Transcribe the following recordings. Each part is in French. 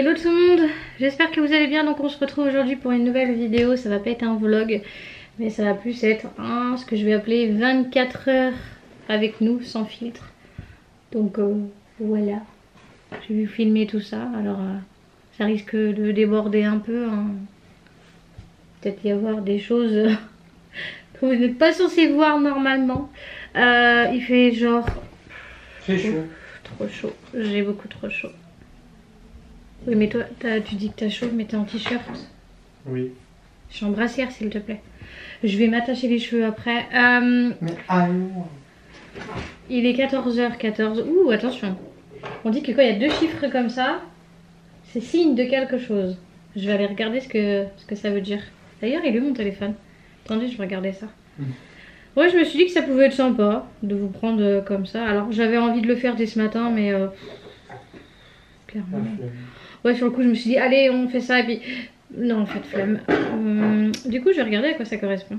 Hello tout le monde, j'espère que vous allez bien. Donc on se retrouve aujourd'hui pour une nouvelle vidéo. Ça va pas être un vlog, mais ça va plus être ce que je vais appeler 24 heures avec nous sans filtre. Donc voilà, j'ai vu filmer tout ça. Alors ça risque de déborder un peu, hein. Peut-être y avoir des choses que vous n'êtes pas censé voir normalement. Il fait genre... C'est chaud. Trop chaud, j'ai beaucoup trop chaud. Oui mais toi tu dis que t'as chaud mais t'es en t-shirt. Oui. Je suis en brassière s'il te plaît. Je vais m'attacher les cheveux après. Mais allons. Il est 14h14. Ouh attention. On dit que quand il y a deux chiffres comme ça, c'est signe de quelque chose. Je vais aller regarder ce que ça veut dire. D'ailleurs il est où mon téléphone? Attendez, je vais regarder ça. Ouais, je me suis dit que ça pouvait être sympa de vous prendre comme ça. Alors j'avais envie de le faire dès ce matin mais clairement. Ouais, sur le coup je me suis dit allez on fait ça et puis non en fait flemme. Du coup je vais regarder à quoi ça correspond.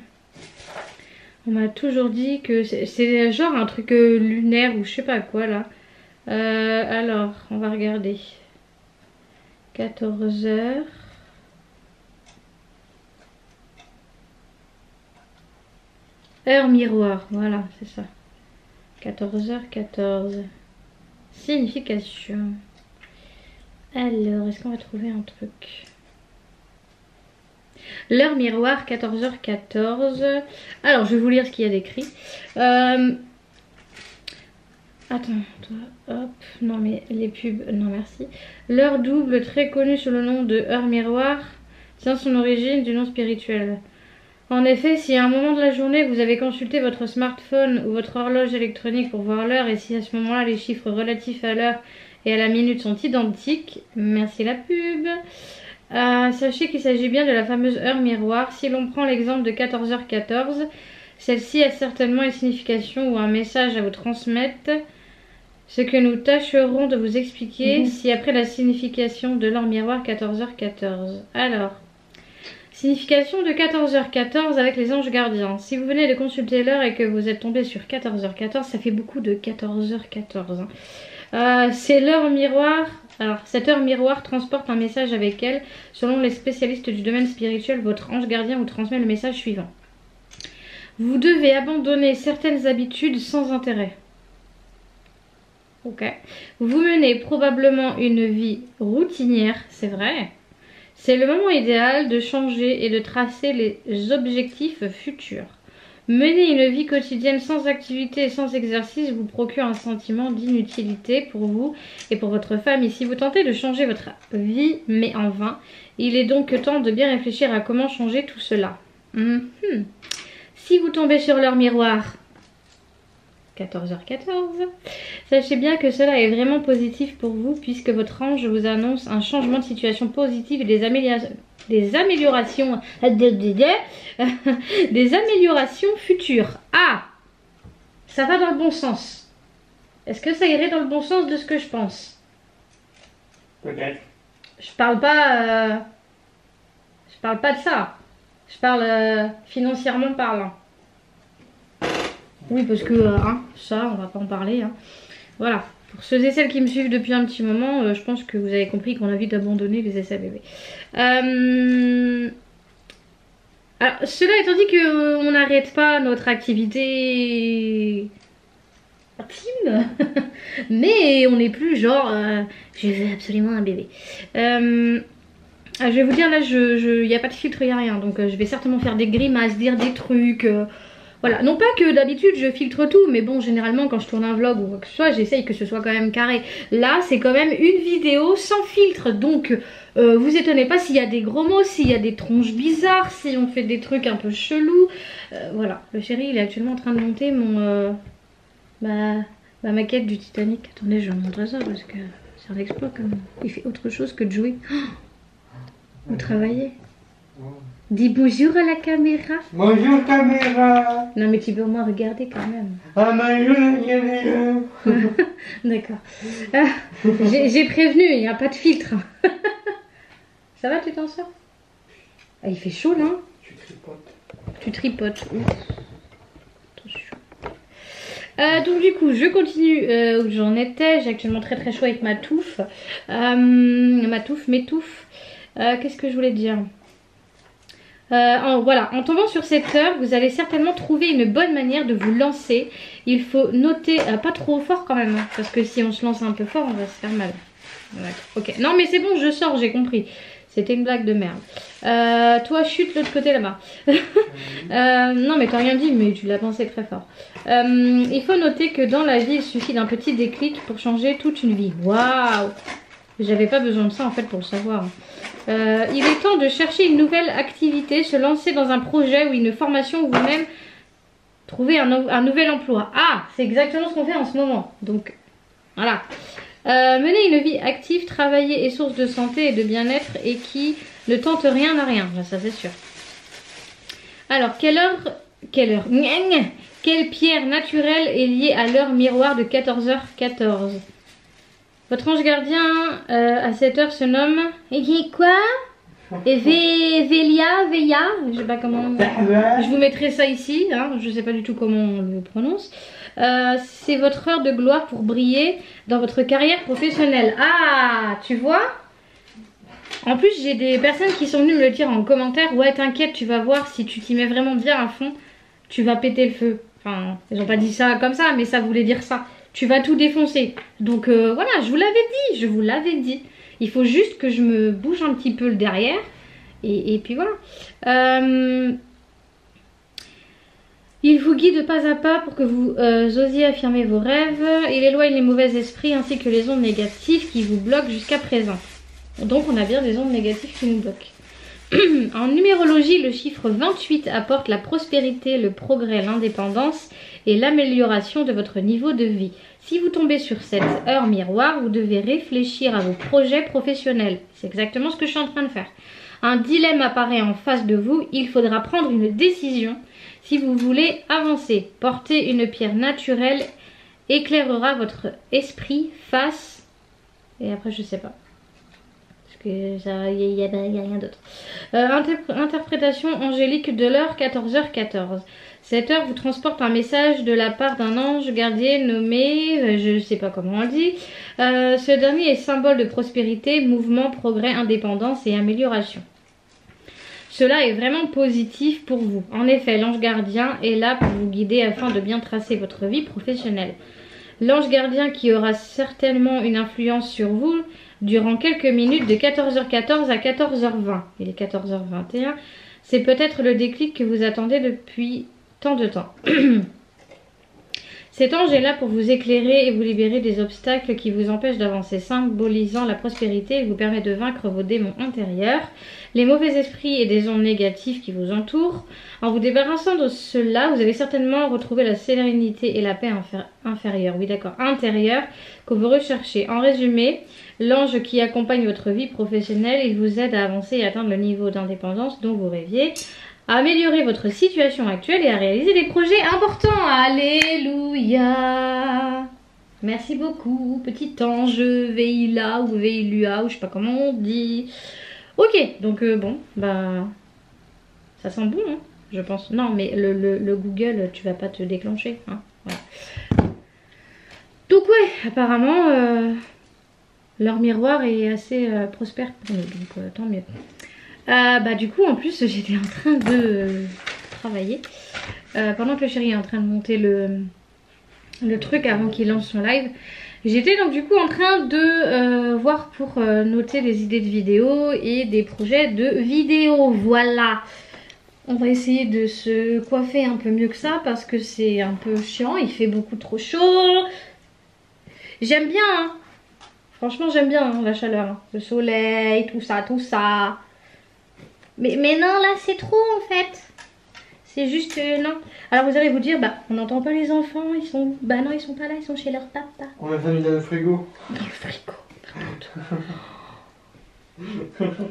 On m'a toujours dit que c'est genre un truc lunaire ou je sais pas quoi là. Alors on va regarder. 14h. Heure miroir, voilà c'est ça. 14h14. Signification. Alors, est-ce qu'on va trouver un truc? L'heure miroir, 14h14. Alors, je vais vous lire ce qu'il y a d'écrit. Attends, toi, hop. Non, mais les pubs, non merci. L'heure double, très connue sous le nom de heure miroir, tient son origine du nom spirituel. En effet, si à un moment de la journée, vous avez consulté votre smartphone ou votre horloge électronique pour voir l'heure, et si à ce moment-là, les chiffres relatifs à l'heure et à la minute sont identiques, merci la pub. Sachez qu'il s'agit bien de la fameuse heure miroir. Si l'on prend l'exemple de 14h14, celle-ci a certainement une signification ou un message à vous transmettre, ce que nous tâcherons de vous expliquer ci-après la signification de l'heure miroir 14h14. Alors, signification de 14h14 avec les anges gardiens. Si vous venez de consulter l'heure et que vous êtes tombé sur 14h14, ça fait beaucoup de 14h14. C'est l'heure miroir. Alors, cette heure miroir transporte un message avec elle. Selon les spécialistes du domaine spirituel, votre ange gardien vous transmet le message suivant. Vous devez abandonner certaines habitudes sans intérêt. Ok. Vous menez probablement une vie routinière, c'est vrai. C'est le moment idéal de changer et de tracer les objectifs futurs. Mener une vie quotidienne sans activité et sans exercice vous procure un sentiment d'inutilité pour vous et pour votre famille. Si vous tentez de changer votre vie, mais en vain, il est donc temps de bien réfléchir à comment changer tout cela. Si vous tombez sur l'heure miroir, 14h14, sachez bien que cela est vraiment positif pour vous puisque votre ange vous annonce un changement de situation positive et des améliorations futures. Ah, ça va dans le bon sens. Est-ce que ça irait dans le bon sens de ce que je pense? Peut-être. Je parle pas de ça. Je parle financièrement parlant. Oui, parce que ça, on va pas en parler. Hein. Voilà. Pour ceux et celles qui me suivent depuis un petit moment, je pense que vous avez compris qu'on a envie d'abandonner les essais bébés. Alors, cela étant dit qu'on n'arrête pas notre activité intime, mais on n'est plus genre je veux absolument un bébé. Je vais vous dire là, il n'y a pas de filtre, il n'y a rien, donc je vais certainement faire des grimaces, dire des trucs. Voilà, non pas que d'habitude je filtre tout, mais bon, généralement quand je tourne un vlog ou quoi que ce soit, j'essaye que ce soit quand même carré. Là, c'est quand même une vidéo sans filtre, donc vous étonnez pas s'il y a des gros mots, s'il y a des tronches bizarres, si on fait des trucs un peu chelous. Voilà, le chéri, il est actuellement en train de monter ma maquette du Titanic. Attendez, je vais vous montrer ça parce que c'est un exploit quand même. Il fait autre chose que de jouer. Vous travaillez? Dis bonjour à la caméra. Bonjour caméra. Non mais tu peux au moins regarder quand même. Ah bonjour la caméra. D'accord. J'ai prévenu, il n'y a pas de filtre. Ça va, tu t'en sors? Ah, il fait chaud là. Tu tripotes. Tu tripotes. Ouf. Donc du coup, je continue où j'en étais. J'ai actuellement très très chaud avec ma touffe. Mes touffes. Qu'est-ce que je voulais dire? Voilà, en tombant sur cette heure, vous allez certainement trouver une bonne manière de vous lancer. Il faut noter, pas trop fort quand même, hein, parce que si on se lance un peu fort, on va se faire mal. Ok, non mais c'est bon, je sors, j'ai compris. C'était une blague de merde. Toi, chute l'autre côté là-bas. Non mais t'as rien dit, mais tu l'as pensé très fort. Il faut noter que dans la vie, il suffit d'un petit déclic pour changer toute une vie. Waouh! J'avais pas besoin de ça en fait pour le savoir. Il est temps de chercher une nouvelle activité, se lancer dans un projet ou une formation ou même trouver un nouvel emploi. Ah, c'est exactement ce qu'on fait en ce moment. Donc, voilà. Mener une vie active, travailler est source de santé et de bien-être et qui ne tente rien n'a rien. Ça, c'est sûr. Alors, quelle pierre naturelle est liée à l'heure miroir de 14h14? Votre ange gardien à cette heure se nomme... Quoi? Veilla, je sais pas comment... Je vous mettrai ça ici, hein, je sais pas du tout comment on le prononce. C'est votre heure de gloire pour briller dans votre carrière professionnelle. Ah, tu vois? En plus, j'ai des personnes qui sont venues me le dire en commentaire. Ouais, t'inquiète, tu vas voir, si tu t'y mets vraiment bien à fond, tu vas péter le feu. Enfin, ils n'ont pas dit ça comme ça, mais ça voulait dire ça. Tu vas tout défoncer. Donc voilà, je vous l'avais dit. Il faut juste que je me bouge un petit peu le derrière. Et puis voilà. Il vous guide pas à pas pour que vous osiez affirmer vos rêves. Il éloigne les mauvais esprits ainsi que les ondes négatives qui vous bloquent jusqu'à présent. Donc on a bien des ondes négatives qui nous bloquent. En numérologie, le chiffre 28 apporte la prospérité, le progrès, l'indépendance et l'amélioration de votre niveau de vie. Si vous tombez sur cette heure miroir, vous devez réfléchir à vos projets professionnels. C'est exactement ce que je suis en train de faire. Un dilemme apparaît en face de vous. Il faudra prendre une décision si vous voulez avancer. Porter une pierre naturelle éclairera votre esprit face... Et après, je sais pas. Il n'y a rien d'autre. Interprétation angélique de l'heure 14h14. Cette heure vous transporte un message de la part d'un ange gardien nommé, je ne sais pas comment on le dit. Ce dernier est symbole de prospérité, mouvement, progrès, indépendance et amélioration. Cela est vraiment positif pour vous. En effet, l'ange gardien est là pour vous guider afin de bien tracer votre vie professionnelle. L'ange gardien qui aura certainement une influence sur vous durant quelques minutes de 14h14 à 14h20. Il est 14h21. C'est peut-être le déclic que vous attendez depuis tant de temps. Cet ange est là pour vous éclairer et vous libérer des obstacles qui vous empêchent d'avancer, symbolisant la prospérité et vous permet de vaincre vos démons intérieurs, les mauvais esprits et des ondes négatives qui vous entourent. En vous débarrassant de cela, vous allez certainement retrouver la sérénité et la paix intérieure que vous recherchez. En résumé, l'ange qui accompagne votre vie professionnelle, il vous aide à avancer et atteindre le niveau d'indépendance dont vous rêviez, à améliorer votre situation actuelle et à réaliser des projets importants. Alléluia. Merci beaucoup, petit ange Veilla ou Veillua, ou je sais pas comment on dit. Ok, donc bon, bah ça sent bon, hein, je pense. Non, mais le Google, tu vas pas te déclencher, hein. Voilà. Donc ouais, apparemment, leur miroir est assez prospère pour nous, donc tant mieux. Bah du coup, en plus, j'étais en train de travailler pendant que le chéri est en train de monter le truc avant qu'il lance son live. J'étais donc du coup en train de voir pour noter des idées de vidéos et des projets de vidéos. Voilà. On va essayer de se coiffer un peu mieux que ça parce que c'est un peu chiant. Il fait beaucoup trop chaud. J'aime bien, hein. Franchement, j'aime bien hein, la chaleur. Hein. Le soleil, tout ça, tout ça. Mais non, là c'est trop en fait. C'est juste non. Alors vous allez vous dire, bah on n'entend pas les enfants, ils sont... Bah non, ils sont pas là, ils sont chez leur papa. On a mis dans le frigo. Dans le frigo.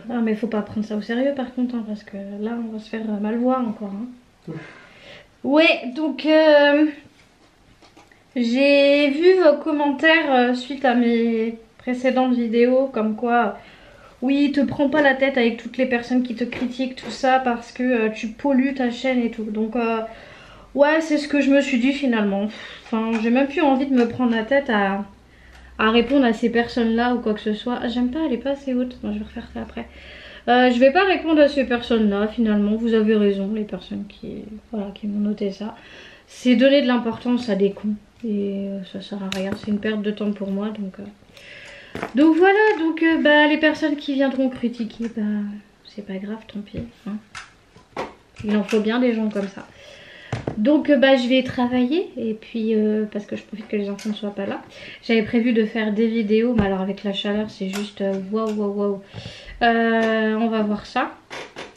Non mais faut pas prendre ça au sérieux par contre, hein, parce que là on va se faire mal voir encore. Hein. Ouais, donc j'ai vu vos commentaires suite à mes précédentes vidéos, comme quoi... Oui, te prends pas la tête avec toutes les personnes qui te critiquent, tout ça, parce que tu pollues ta chaîne et tout. Donc, Ouais, c'est ce que je me suis dit finalement. Enfin, j'ai même plus envie de me prendre la tête à répondre à ces personnes-là ou quoi que ce soit. Ah, j'aime pas, elle est pas assez haute. Bon, je vais refaire ça après. Je vais pas répondre à ces personnes-là finalement. Vous avez raison, les personnes voilà, qui m'ont noté ça. C'est donner de l'importance à des cons. Et ça sert à rien. C'est une perte de temps pour moi. Donc voilà. Donc bah, les personnes qui viendront critiquer, bah, c'est pas grave, tant pis. Hein. Il en faut bien des gens comme ça. Donc bah, je vais travailler et puis parce que je profite que les enfants ne soient pas là. J'avais prévu de faire des vidéos, mais alors avec la chaleur c'est juste waouh waouh waouh. On va voir ça.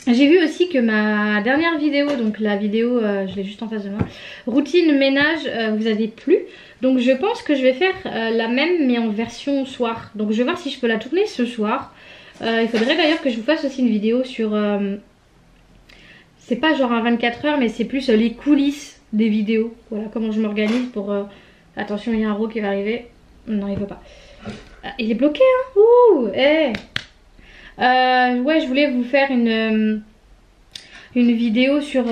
J'ai vu aussi que ma dernière vidéo, donc la vidéo, je l'ai juste en face de moi, routine ménage, vous avez plu. Donc je pense que je vais faire la même mais en version soir. Donc je vais voir si je peux la tourner ce soir. Il faudrait d'ailleurs que je vous fasse aussi une vidéo sur... c'est pas genre un 24 heures mais c'est plus les coulisses des vidéos. Voilà comment je m'organise pour... Attention, il y a un ro qui va arriver. Non, il veut pas. Il est bloqué hein. Ouh, hey. Ouais, je voulais vous faire une vidéo sur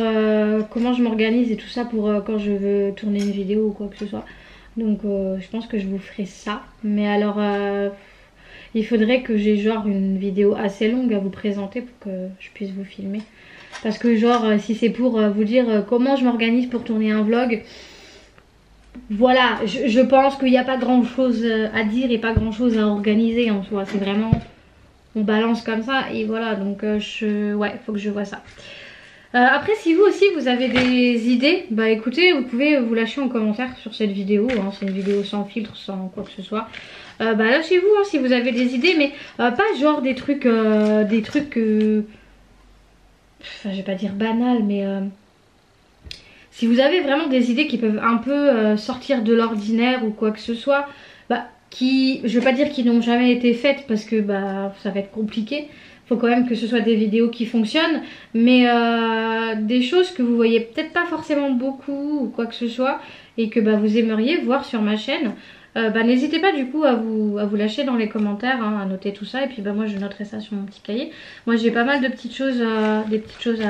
comment je m'organise et tout ça pour quand je veux tourner une vidéo ou quoi que ce soit. Donc je pense que je vous ferai ça. Mais alors il faudrait que j'ai genre une vidéo assez longue à vous présenter pour que je puisse vous filmer. Parce que genre si c'est pour vous dire comment je m'organise pour tourner un vlog, voilà, je pense qu'il n'y a pas grand chose à dire et pas grand chose à organiser en soi. C'est vraiment... on balance comme ça et voilà. Donc ouais, faut que je vois ça. Après si vous aussi vous avez des idées, bah écoutez, vous pouvez vous lâcher en commentaire sur cette vidéo. Hein, c'est une vidéo sans filtre, sans quoi que ce soit. Bah lâchez-vous hein, si vous avez des idées, mais pas genre des trucs enfin je vais pas dire banal, mais si vous avez vraiment des idées qui peuvent un peu sortir de l'ordinaire ou quoi que ce soit, bah je vais pas dire qu'ils n'ont jamais été faites parce que bah ça va être compliqué. Faut quand même que ce soit des vidéos qui fonctionnent, mais des choses que vous voyez peut-être pas forcément beaucoup ou quoi que ce soit et que bah, vous aimeriez voir sur ma chaîne. Bah, n'hésitez pas du coup à vous lâcher dans les commentaires, hein, à noter tout ça et puis bah, moi je noterai ça sur mon petit cahier. Moi j'ai pas mal de petites choses, des petites choses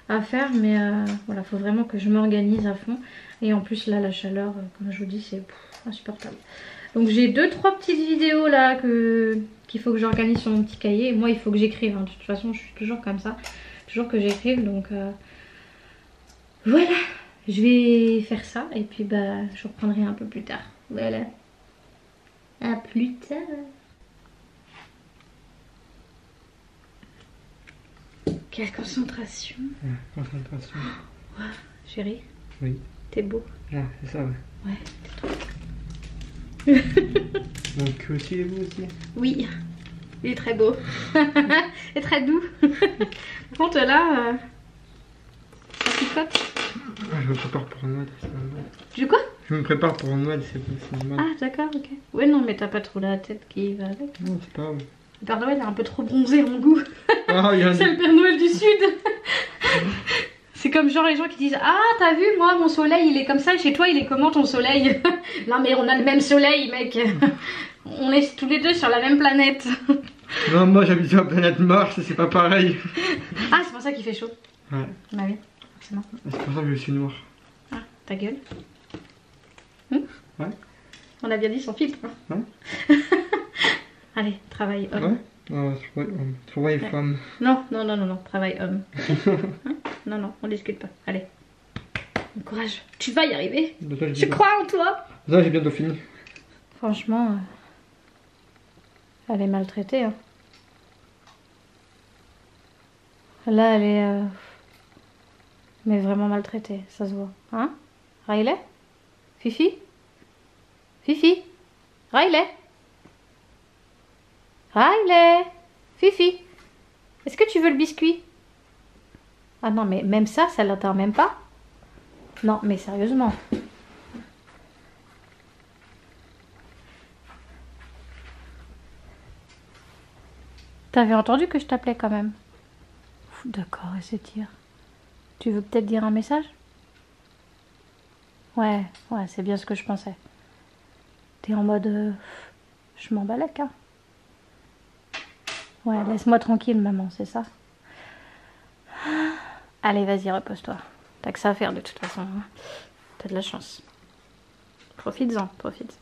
à faire, mais voilà, faut vraiment que je m'organise à fond. Et en plus là la chaleur, comme je vous dis, c'est insupportable. Donc j'ai 2-3 petites vidéos là qu'il faut que j'organise sur mon petit cahier. Et moi il faut que j'écrive, hein. De toute façon je suis toujours comme ça, toujours que j'écrive. Donc voilà, je vais faire ça et puis bah je reprendrai un peu plus tard. Voilà, à plus tard. Quelle concentration. Ouais, concentration. Wow, chérie. Oui. T'es beau. Ouais, c'est ça, ouais. Ouais, t'es trop. Donc aussi, et vous aussi? Oui, il est très beau. Et très doux. Par contre là, ça picote. Ah, je me prépare pour Noël, c'est normal. Du quoi? Je me prépare pour Noël, c'est normal. Ah d'accord, ok. Ouais non mais t'as pas trop la tête qui va avec. Non, c'est pas grave. Le Père Noël est un peu trop bronzé à mon goût. Ah, il y a C'est le Père Noël du Sud. C'est comme genre les gens qui disent ah t'as vu moi mon soleil il est comme ça et chez toi il est comment ton soleil? Non mais on a le même soleil mec. On est tous les deux sur la même planète. Non, moi j'habite sur la planète Mars et c'est pas pareil. Ah c'est pour ça qu'il fait chaud. Ouais. Bah oui, forcément. C'est pour ça que je suis noir. Ah, ta gueule. Ouais. On a bien dit sans filtre. Hein. Ouais. Allez, travail homme. Ouais. Non, travail femme. Non, non, non, non, non, travail homme. Hein? Non, non, on discute pas. Allez. Bon courage. Tu vas y arriver. Je crois en toi. Là j'ai bientôt fini. Franchement, elle est maltraitée. Hein. Là, elle est... mais vraiment maltraitée, ça se voit. Hein? Riley? Fifi? Fifi? Riley? Riley? Fifi? Est-ce que tu veux le biscuit? Ah non, mais même ça l'atteint même pas? Non, mais sérieusement. T'avais entendu que je t'appelais quand même? D'accord, elle s'étire. Tu veux peut-être dire un message? Ouais, ouais, c'est bien ce que je pensais. T'es en mode... je m'en balèque, hein. Ouais, laisse-moi tranquille, maman, c'est ça? Allez, vas-y, repose-toi. T'as que ça à faire de toute façon. Hein. T'as de la chance. Profites-en, profites-en.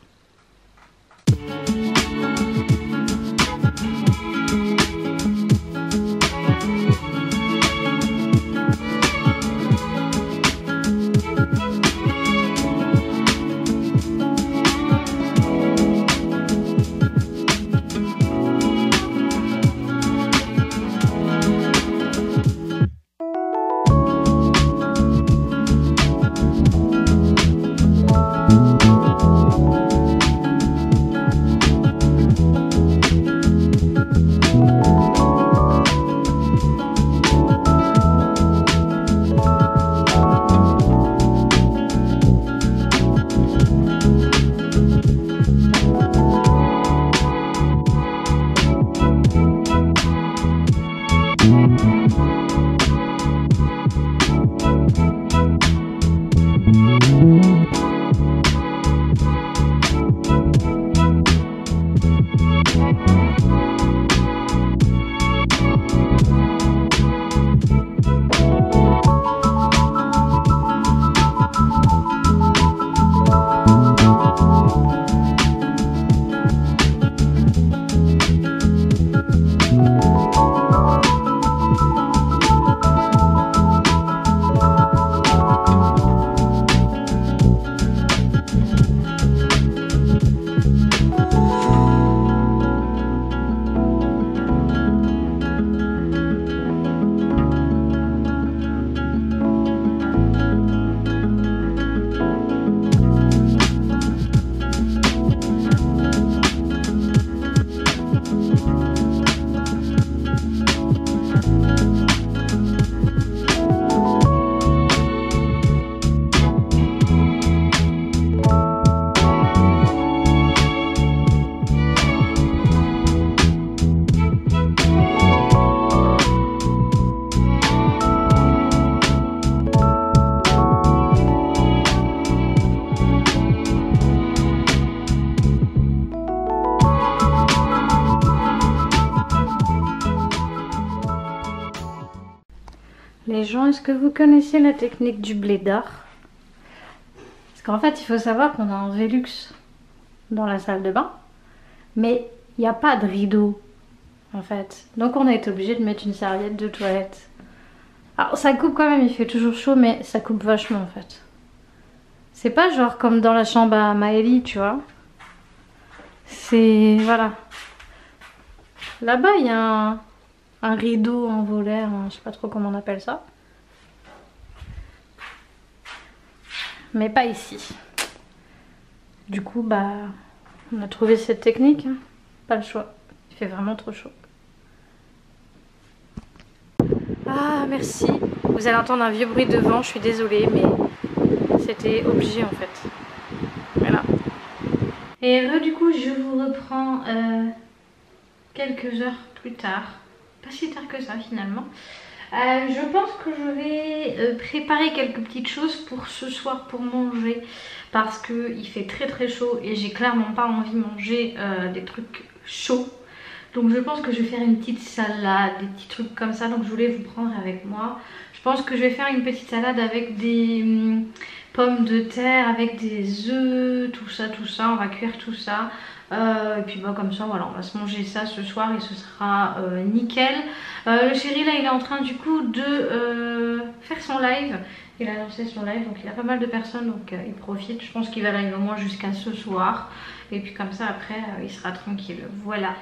Les gens, est-ce que vous connaissez la technique du blédard? Parce qu'en fait, il faut savoir qu'on a un Velux dans la salle de bain, mais il n'y a pas de rideau, en fait. Donc on a été obligé de mettre une serviette de toilette. Alors ça coupe quand même, il fait toujours chaud, mais ça coupe vachement, en fait. C'est pas genre comme dans la chambre à Maëlie, tu vois. C'est... voilà. Là-bas, il y a un rideau en volaire, je sais pas trop comment on appelle ça. Mais pas ici. Du coup, bah, on a trouvé cette technique. Hein. Pas le choix. Il fait vraiment trop chaud. Ah, merci. Vous allez entendre un vieux bruit de vent, je suis désolée, mais c'était obligé en fait. Voilà. Et du coup, je vous reprends quelques heures plus tard. Pas si tard que ça finalement. Je pense que je vais préparer quelques petites choses pour ce soir pour manger. Parce qu'il fait très très chaud et j'ai clairement pas envie de manger des trucs chauds. Donc je pense que je vais faire une petite salade, des petits trucs comme ça. Donc je voulais vous prendre avec moi. Je pense que je vais faire une petite salade avec des pommes de terre, avec des œufs, tout ça. On va cuire tout ça. Et puis bah comme ça voilà, on va se manger ça ce soir et ce sera nickel. Le chéri là il est en train du coup de faire son live. Il a lancé son live, donc il a pas mal de personnes, donc il profite. Je pense qu'il va live au moins jusqu'à ce soir. Et puis comme ça après il sera tranquille. Voilà.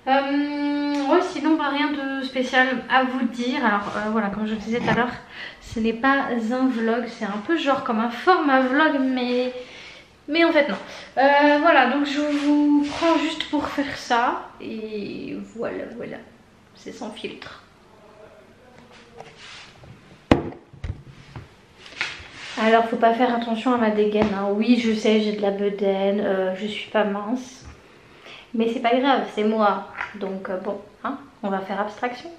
Ouais, sinon bah, rien de spécial à vous dire. Alors voilà, comme je vous disais tout à l'heure, ce n'est pas un vlog, c'est un peu genre comme un format vlog, mais en fait non. Voilà, donc je vous prends juste pour faire ça. Et voilà, c'est sans filtre. Alors faut pas faire attention à ma dégaine, hein. Oui je sais, j'ai de la bedaine, je suis pas mince. Mais c'est pas grave, c'est moi. Donc bon, hein, on va faire abstraction.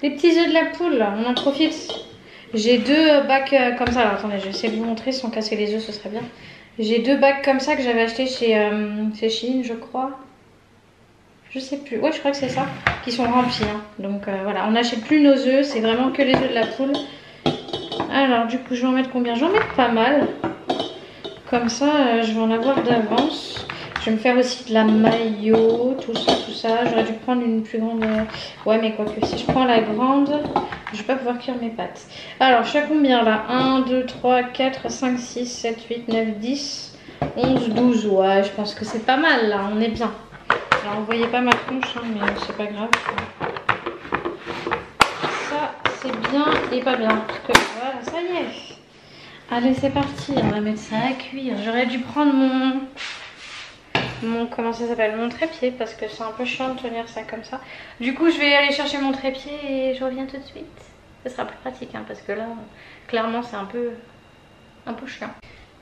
Les petits œufs de la poule, on en profite. J'ai 2 bacs comme ça. Alors attendez, je vais essayer de vous montrer sans casser les œufs, ce serait bien. J'ai 2 bacs comme ça que j'avais acheté chez Shein, je crois. Je sais plus. Ouais, je crois que c'est ça. Qui sont remplis. Hein. Donc voilà, on n'achète plus nos œufs. C'est vraiment que les œufs de la poule. Alors du coup, je vais en mettre combien? Je vais en mettre pas mal. Comme ça, je vais en avoir d'avance. Je vais me faire aussi de la mayo, tout ça, tout ça. J'aurais dû prendre une plus grande... Ouais, mais quoique, si je prends la grande, je vais pas pouvoir cuire mes pâtes. Alors, je suis à combien là? 1, 2, 3, 4, 5, 6, 7, 8, 9, 10, 11, 12. Ouais, je pense que c'est pas mal là, on est bien. Alors, vous voyez pas ma tronche, hein, mais c'est pas grave. Ça, c'est bien et pas bien. Parce que voilà, ça y est. Allez, c'est parti, on va mettre ça à cuire. J'aurais dû prendre mon comment ça s'appelle, mon trépied, parce que c'est un peu chiant de tenir ça comme ça. Du coup, je vais aller chercher mon trépied et je reviens tout de suite. Ce sera plus pratique, hein, parce que là, clairement, c'est un peu chiant.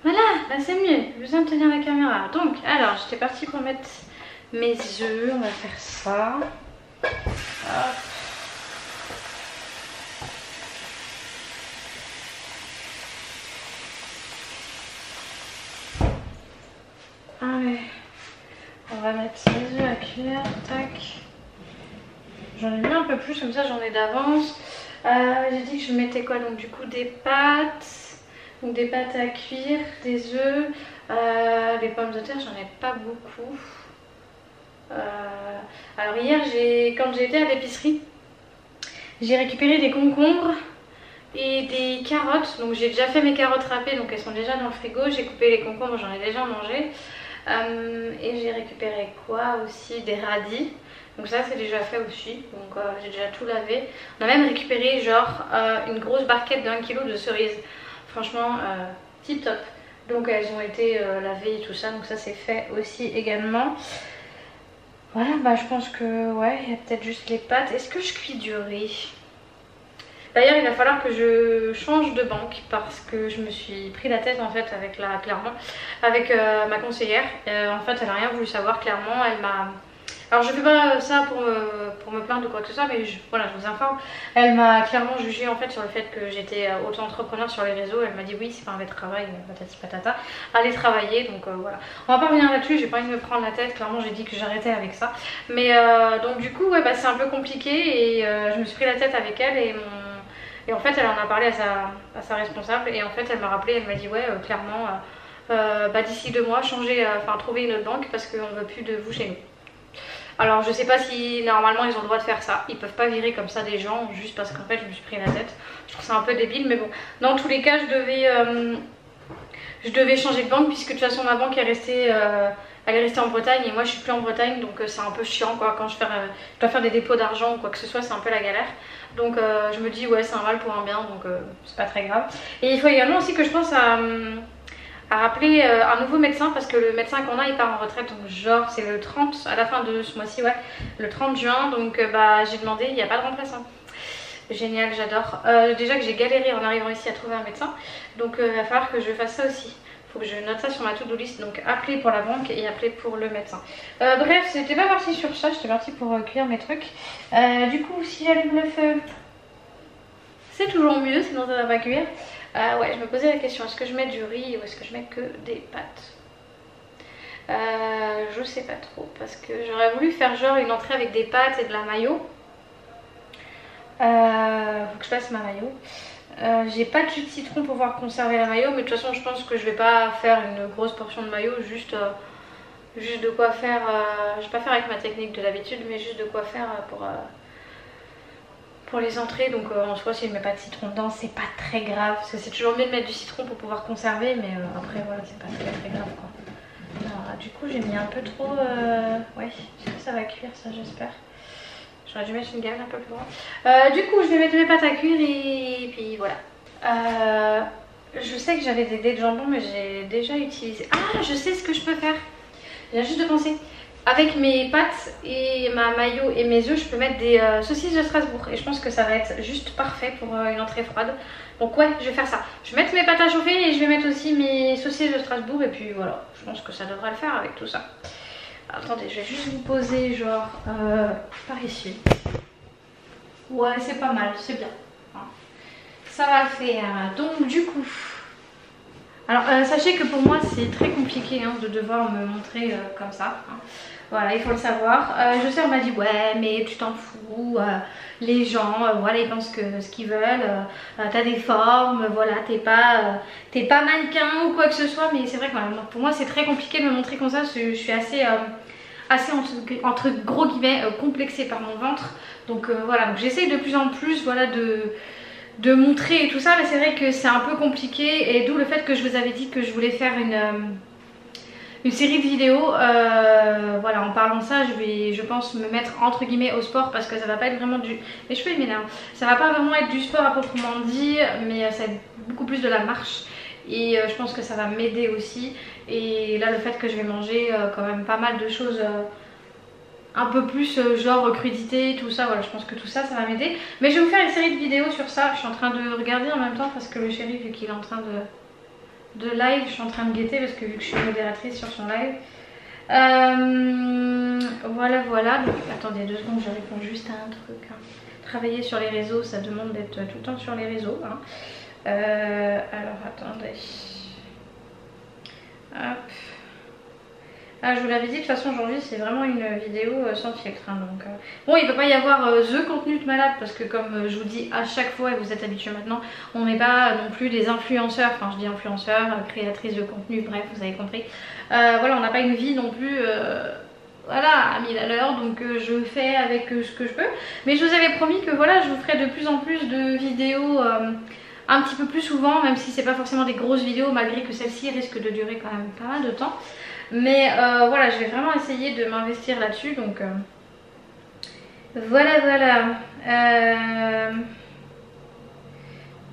Voilà, là c'est mieux. J'ai besoin de tenir la caméra. Donc, alors, j'étais partie pour mettre mes œufs. On va faire ça. Hop. Ah ouais. On va mettre les œufs à cuire, tac. J'en ai mis un peu plus, comme ça j'en ai d'avance. J'ai dit que je mettais quoi? Donc du coup des pâtes. Donc des pâtes à cuire, des œufs. Les pommes de terre, j'en ai pas beaucoup. Alors hier, quand j'ai été à l'épicerie, j'ai récupéré des concombres et des carottes. Donc j'ai déjà fait mes carottes râpées, donc elles sont déjà dans le frigo. J'ai coupé les concombres, j'en ai déjà mangé. Et j'ai récupéré quoi aussi? Des radis. Donc ça c'est déjà fait aussi. Donc j'ai déjà tout lavé. On a même récupéré genre une grosse barquette de 1 kg de cerises. Franchement tip top. Donc elles ont été lavées et tout ça. Donc ça c'est fait aussi également. Voilà, bah je pense que ouais, il y a peut-être juste les pâtes. Est-ce que je cuis du riz? D'ailleurs, il va falloir que je change de banque parce que je me suis pris la tête en fait avec avec ma conseillère. En fait, elle n'a rien voulu savoir clairement. Elle m'a... Alors, je fais pas ça pour me plaindre ou quoi que ce soit, mais voilà, je vous informe. Elle m'a clairement jugé en fait sur le fait que j'étais auto-entrepreneur sur les réseaux. Elle m'a dit oui, c'est pas un vrai travail, patati patata. Allez travailler, donc voilà. On va pas revenir là-dessus, j'ai pas envie de me prendre la tête. Clairement, j'ai dit que j'arrêtais avec ça. Mais donc du coup, ouais, bah, c'est un peu compliqué et je me suis pris la tête avec elle et en fait elle en a parlé à sa responsable et en fait elle m'a rappelé, elle m'a dit ouais clairement bah, d'ici 2 mois trouver une autre banque parce qu'on veut plus de vous chez nous. Alors je sais pas si normalement ils ont le droit de faire ça, ils peuvent pas virer comme ça des gens juste parce qu'en fait je me suis pris la tête. Je trouve ça un peu débile mais bon, dans tous les cas je devais changer de banque puisque de toute façon ma banque est restée... elle est restée en Bretagne et moi je suis plus en Bretagne donc c'est un peu chiant quoi quand je dois faire des dépôts d'argent ou quoi que ce soit, c'est un peu la galère. Donc je me dis ouais c'est un mal pour un bien donc c'est pas très grave. Et il faut également aussi que je pense à rappeler un nouveau médecin parce que le médecin qu'on a il part en retraite donc genre c'est le 30 à la fin de ce mois-ci, ouais, le 30 juin donc bah j'ai demandé, il n'y a pas de remplaçant. Génial, j'adore. Déjà que j'ai galéré en arrivant ici à trouver un médecin donc il va falloir que je fasse ça aussi. Faut que je note ça sur ma to-do list, donc appeler pour la banque et appeler pour le médecin. Bref, c'était pas parti sur ça, j'étais partie pour cuire mes trucs. Du coup, si j'allume le feu, c'est toujours mieux, sinon ça va pas cuire. Ouais, je me posais la question, est-ce que je mets du riz ou est-ce que je mets que des pâtes? Je sais pas trop, parce que j'aurais voulu faire genre une entrée avec des pâtes et de la mayo. Faut que je fasse ma mayo. J'ai pas de jus de citron pour pouvoir conserver la mayo, mais de toute façon je pense que je vais pas faire une grosse portion de mayo, juste de quoi faire, je vais pas faire avec ma technique de d'habitude, mais juste de quoi faire pour les entrées. Donc en soi si je mets pas de citron dedans c'est pas très grave, parce que c'est toujours mieux de mettre du citron pour pouvoir conserver, mais après voilà c'est pas très grave quoi. Alors du coup j'ai mis un peu trop, ouais, est-ce que ça va cuire ça j'espère. J'aurais dû mettre une gamelle un peu plus grande. Du coup, je vais mettre mes pâtes à cuire et puis voilà. Je sais que j'avais des dés de jambon, mais j'ai déjà utilisé. Ah, je sais ce que je peux faire. Je viens juste de penser. Avec mes pâtes et ma mayo et mes œufs, je peux mettre des saucisses de Strasbourg. Et je pense que ça va être juste parfait pour une entrée froide. Donc ouais, je vais faire ça. Je vais mettre mes pâtes à chauffer et je vais mettre aussi mes saucisses de Strasbourg. Et puis voilà, je pense que ça devrait le faire avec tout ça. Attendez, je vais juste vous poser genre par ici. Ouais, c'est pas mal, c'est bien. Ça va le faire. Donc du coup... Alors sachez que pour moi c'est très compliqué hein, de devoir me montrer comme ça. Hein. Voilà, il faut le savoir. Je sais, on m'a dit ouais mais tu t'en fous. Les gens, voilà, ils pensent que ce qu'ils veulent. T'as des formes, voilà, t'es pas mannequin ou quoi que ce soit. Mais c'est vrai que pour moi c'est très compliqué de me montrer comme ça. Je suis assez entre gros guillemets complexée par mon ventre. Donc voilà, donc j'essaye de plus en plus voilà de montrer et tout ça, mais c'est vrai que c'est un peu compliqué et d'où le fait que je vous avais dit que je voulais faire une série de vidéos. Voilà, en parlant de ça, je pense me mettre entre guillemets au sport parce que ça va pas être vraiment du... Les cheveux ils m'énervent. Ça va pas vraiment être du sport à proprement dit, mais ça va être beaucoup plus de la marche et je pense que ça va m'aider aussi. Et là le fait que je vais manger quand même pas mal de choses... un peu plus genre crudité, tout ça, voilà, je pense que tout ça, ça va m'aider. Mais je vais vous faire une série de vidéos sur ça. Je suis en train de regarder en même temps parce que le chéri, vu qu'il est en train de live, je suis en train de guetter parce que vu que je suis modératrice sur son live. Voilà, voilà. Donc, attendez 2 secondes, je réponds juste à un truc. Hein. Travailler sur les réseaux, ça demande d'être tout le temps sur les réseaux. Hein. Alors, attendez. Hop. Ah, je vous l'avais dit, de toute façon aujourd'hui c'est vraiment une vidéo sans filtre hein, donc bon, il ne peut pas y avoir the contenu de malade parce que comme je vous dis à chaque fois et vous êtes habitués maintenant, on n'est pas non plus des influenceurs, enfin je dis influenceurs, créatrices de contenu, bref vous avez compris. Voilà, on n'a pas une vie non plus voilà, à 1000 à l'heure, donc je fais avec ce que je peux. Mais je vous avais promis que voilà, je vous ferai de plus en plus de vidéos un petit peu plus souvent, même si c'est pas forcément des grosses vidéos, malgré que celle-ci risque de durer quand même pas mal de temps. Mais voilà, je vais vraiment essayer de m'investir là-dessus. Donc voilà, voilà.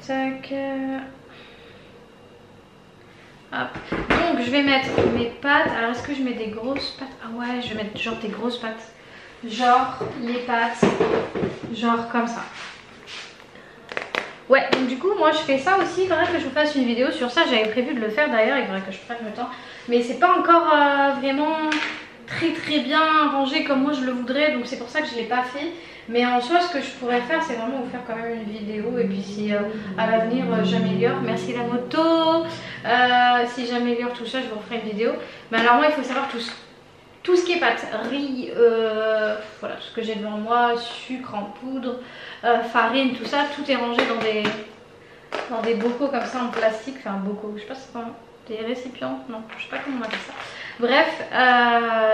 Tac. Hop. Donc je vais mettre mes pâtes. Alors est-ce que je mets des grosses pâtes? Ah ouais, je vais mettre genre des grosses pâtes. Genre les pâtes. Genre comme ça. Ouais, donc du coup moi je fais ça aussi, il faudrait que je vous fasse une vidéo sur ça, j'avais prévu de le faire d'ailleurs, il faudrait que je prenne le temps. Mais c'est pas encore vraiment très bien rangé comme moi je le voudrais, donc c'est pour ça que je l'ai pas fait. Mais en soi ce que je pourrais faire c'est vraiment vous faire quand même une vidéo et puis si à l'avenir j'améliore, merci la moto, si j'améliore tout ça je vous referai une vidéo. Mais alors moi il faut savoir tout ce qui est pâtes, riz, voilà, tout ce que j'ai devant moi, sucre en poudre, farine, tout ça, tout est rangé dans des bocaux comme ça en plastique, enfin bocaux, je sais pas c'est quoi, des récipients, non, je sais pas comment on appelle ça. Bref,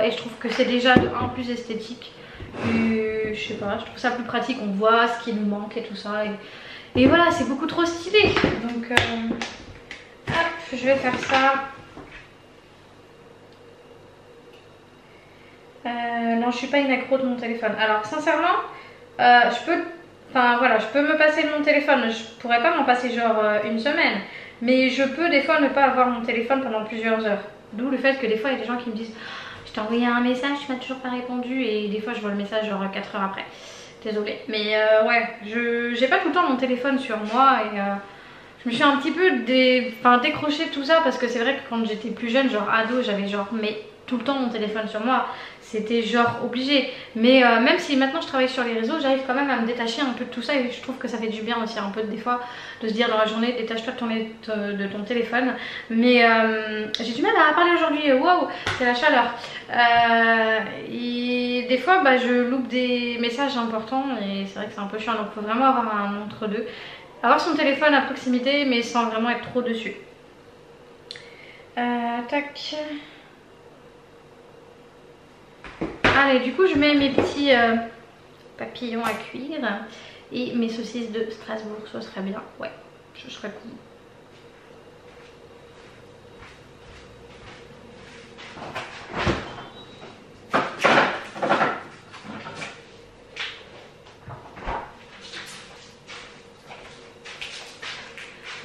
et je trouve que c'est déjà de un plus esthétique, je sais pas, je trouve ça plus pratique, on voit ce qui nous manque et tout ça, et voilà, c'est beaucoup trop stylé, donc hop, je vais faire ça. Non, je suis pas une accro de mon téléphone. Alors sincèrement, je peux me passer de mon téléphone. Je pourrais pas m'en passer genre une semaine, mais je peux des fois ne pas avoir mon téléphone pendant plusieurs heures. D'où le fait que des fois il y a des gens qui me disent je t'ai envoyé un message, tu m'as toujours pas répondu, et des fois je vois le message genre 4 heures après. Désolée, mais ouais, j'ai pas tout le temps mon téléphone sur moi et je me suis un petit peu décrochée de tout ça parce que c'est vrai que quand j'étais plus jeune, genre ado, j'avais genre tout le temps mon téléphone sur moi, c'était genre obligé. Mais même si maintenant je travaille sur les réseaux, j'arrive quand même à me détacher un peu de tout ça et je trouve que ça fait du bien aussi un peu des fois de se dire dans la journée détache-toi de ton téléphone. Mais j'ai du mal à parler aujourd'hui, waouh, c'est la chaleur. Et des fois je loupe des messages importants et c'est vrai que c'est un peu chiant, donc il faut vraiment avoir un entre-deux. Avoir son téléphone à proximité mais sans vraiment être trop dessus. Tac. Allez, du coup je mets mes petits papillons à cuire et mes saucisses de Strasbourg, ça serait bien, ouais, ce serait cool.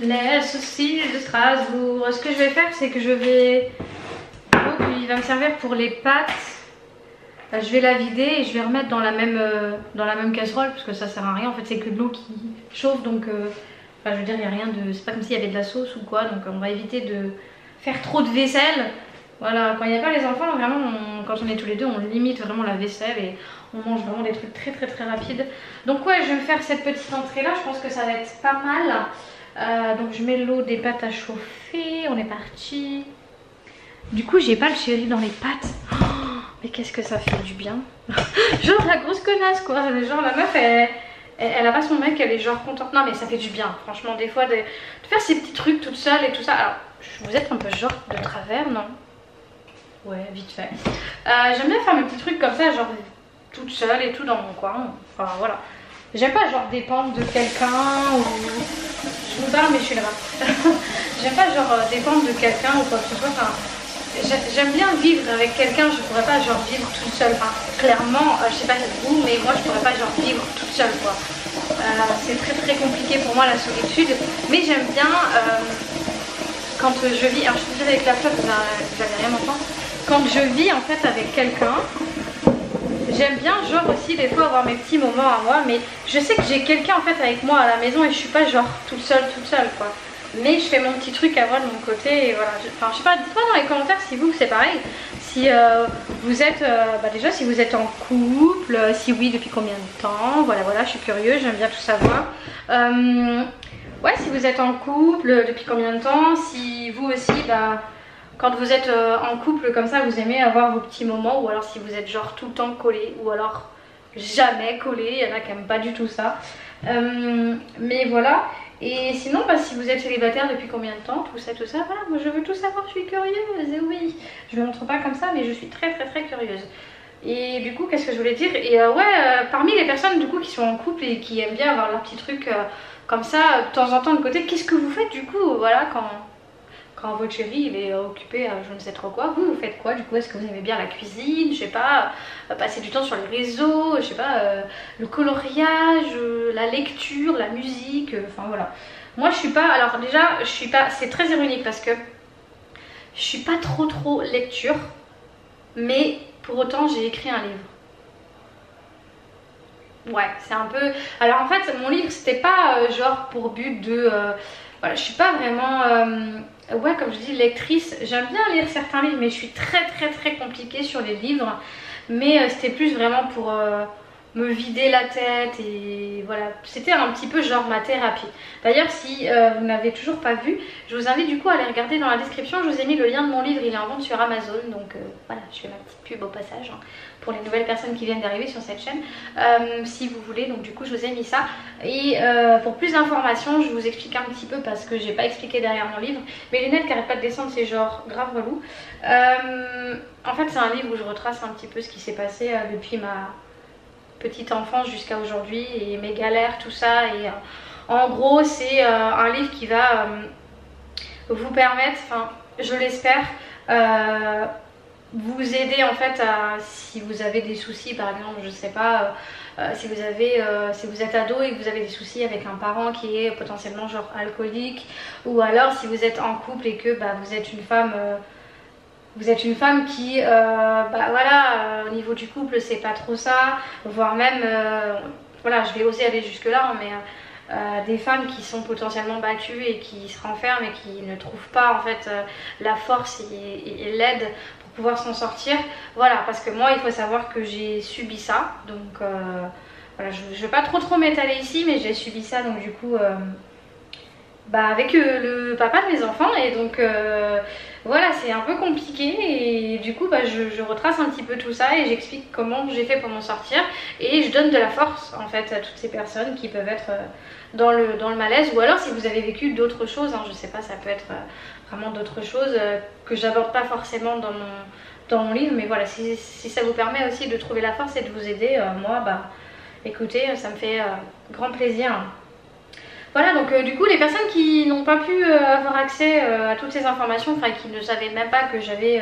Les saucisses de Strasbourg. Ce que je vais faire c'est que je vais... l'eau qui va me servir pour les pâtes, je vais la vider et je vais remettre dans la même casserole parce que ça sert à rien en fait, c'est que de l'eau qui chauffe donc je veux dire il n'y a rien de... c'est pas comme s'il y avait de la sauce ou quoi, donc on va éviter de faire trop de vaisselle Voilà, quand il n'y a pas les enfants, vraiment, quand on est tous les deux, on limite vraiment la vaisselle et on mange vraiment des trucs très rapides. Donc ouais, je vais me faire cette petite entrée là, je pense que ça va être pas mal. Donc je mets l'eau des pâtes à chauffer, on est parti. Du coup, j'ai pas le chéri dans les pâtes. Oh, mais qu'est-ce que ça fait du bien. Genre la grosse connasse quoi, genre la meuf elle a pas son mec, elle est genre contente. Non mais ça fait du bien, franchement, des fois de faire ces petits trucs toute seule et tout ça. Alors, vous êtes un peu genre de travers, non? Ouais, vite fait. J'aime bien faire mes petits trucs comme ça, genre toute seule et tout dans mon coin. Enfin voilà. J'aime pas genre dépendre de quelqu'un ou... Je vous parle mais je suis là. J'aime pas genre dépendre de quelqu'un ou quoi que ce soit. Enfin, j'aime bien vivre avec quelqu'un, je pourrais pas genre vivre toute seule. Enfin, clairement, je sais pas vous, mais moi je pourrais pas genre vivre toute seule quoi. C'est très compliqué pour moi la solitude. Mais j'aime bien quand je vis, alors je te dis avec la flotte, vous allez rien entendre. Quand je vis en fait avec quelqu'un, j'aime bien genre aussi des fois avoir mes petits moments à moi, mais je sais que j'ai quelqu'un en fait avec moi à la maison et je suis pas genre toute seule quoi. Mais je fais mon petit truc à moi de mon côté et voilà. Enfin je sais pas, dites-moi dans les commentaires si vous c'est pareil. Si vous êtes, déjà si vous êtes en couple, si oui depuis combien de temps, voilà je suis curieuse, j'aime bien tout savoir. Ouais, si vous êtes en couple, depuis combien de temps, si vous aussi, quand vous êtes en couple comme ça, vous aimez avoir vos petits moments, ou alors si vous êtes genre tout le temps collé, ou alors jamais collé, il y en a qui n'aiment pas du tout ça. Mais voilà, et sinon, si vous êtes célibataire depuis combien de temps, tout ça, voilà, moi je veux tout savoir, je suis curieuse, et oui, je ne me montre pas comme ça, mais je suis très curieuse. Et du coup, qu'est-ce que je voulais dire? Et parmi les personnes du coup qui sont en couple et qui aiment bien avoir leur petit truc comme ça, de temps en temps de côté, qu'est-ce que vous faites du coup, voilà, quand votre chéri il est occupé à je ne sais trop quoi, vous faites quoi du coup? Est-ce que vous aimez bien la cuisine, je sais pas, passer du temps sur les réseaux, je sais pas, le coloriage, la lecture, la musique, enfin voilà. Moi je suis pas, alors déjà je suis pas, c'est très ironique parce que je suis pas trop lecture, mais pour autant j'ai écrit un livre. Ouais, c'est un peu... Alors en fait, mon livre, c'était pas genre pour but de... voilà, je suis pas vraiment... ouais, comme je dis, lectrice. J'aime bien lire certains livres, mais je suis très compliquée sur les livres. Mais c'était plus vraiment pour me vider la tête et voilà. C'était un petit peu genre ma thérapie. D'ailleurs, si vous n'avez toujours pas vu, je vous invite du coup à aller regarder dans la description. Je vous ai mis le lien de mon livre, il est en vente sur Amazon. Donc voilà, je fais ma petite pub au passage. Hein, pour les nouvelles personnes qui viennent d'arriver sur cette chaîne, si vous voulez. Donc du coup je vous ai mis ça et pour plus d'informations je vous explique un petit peu parce que j'ai pas expliqué derrière mon livre. Mes lunettes qui arrêtent pas de descendre, c'est genre grave relou. En fait c'est un livre où je retrace un petit peu ce qui s'est passé depuis ma petite enfance jusqu'à aujourd'hui et mes galères, tout ça. Et en gros c'est un livre qui va vous permettre, enfin je l'espère, vous aider en fait à, si vous avez des soucis par exemple, je sais pas, si vous êtes ado et que vous avez des soucis avec un parent qui est potentiellement genre alcoolique, ou alors si vous êtes en couple et que vous êtes une femme qui voilà, au niveau du couple c'est pas trop ça, voire même voilà, je vais oser aller jusque là, mais des femmes qui sont potentiellement battues et qui se renferment et qui ne trouvent pas en fait la force et l'aide pour pouvoir s'en sortir. Voilà, parce que moi il faut savoir que j'ai subi ça, donc voilà, je ne vais pas trop m'étaler ici, mais j'ai subi ça, donc du coup avec le papa de mes enfants, et donc voilà, c'est un peu compliqué et du coup je retrace un petit peu tout ça et j'explique comment j'ai fait pour m'en sortir, et je donne de la force en fait à toutes ces personnes qui peuvent être dans le malaise, ou alors si vous avez vécu d'autres choses, hein, je sais pas, ça peut être vraiment d'autres choses que j'aborde pas forcément dans mon livre, mais voilà, si ça vous permet aussi de trouver la force et de vous aider, moi écoutez, ça me fait grand plaisir. Voilà, donc du coup les personnes qui n'ont pas pu avoir accès à toutes ces informations, enfin qui ne savaient même pas que j'avais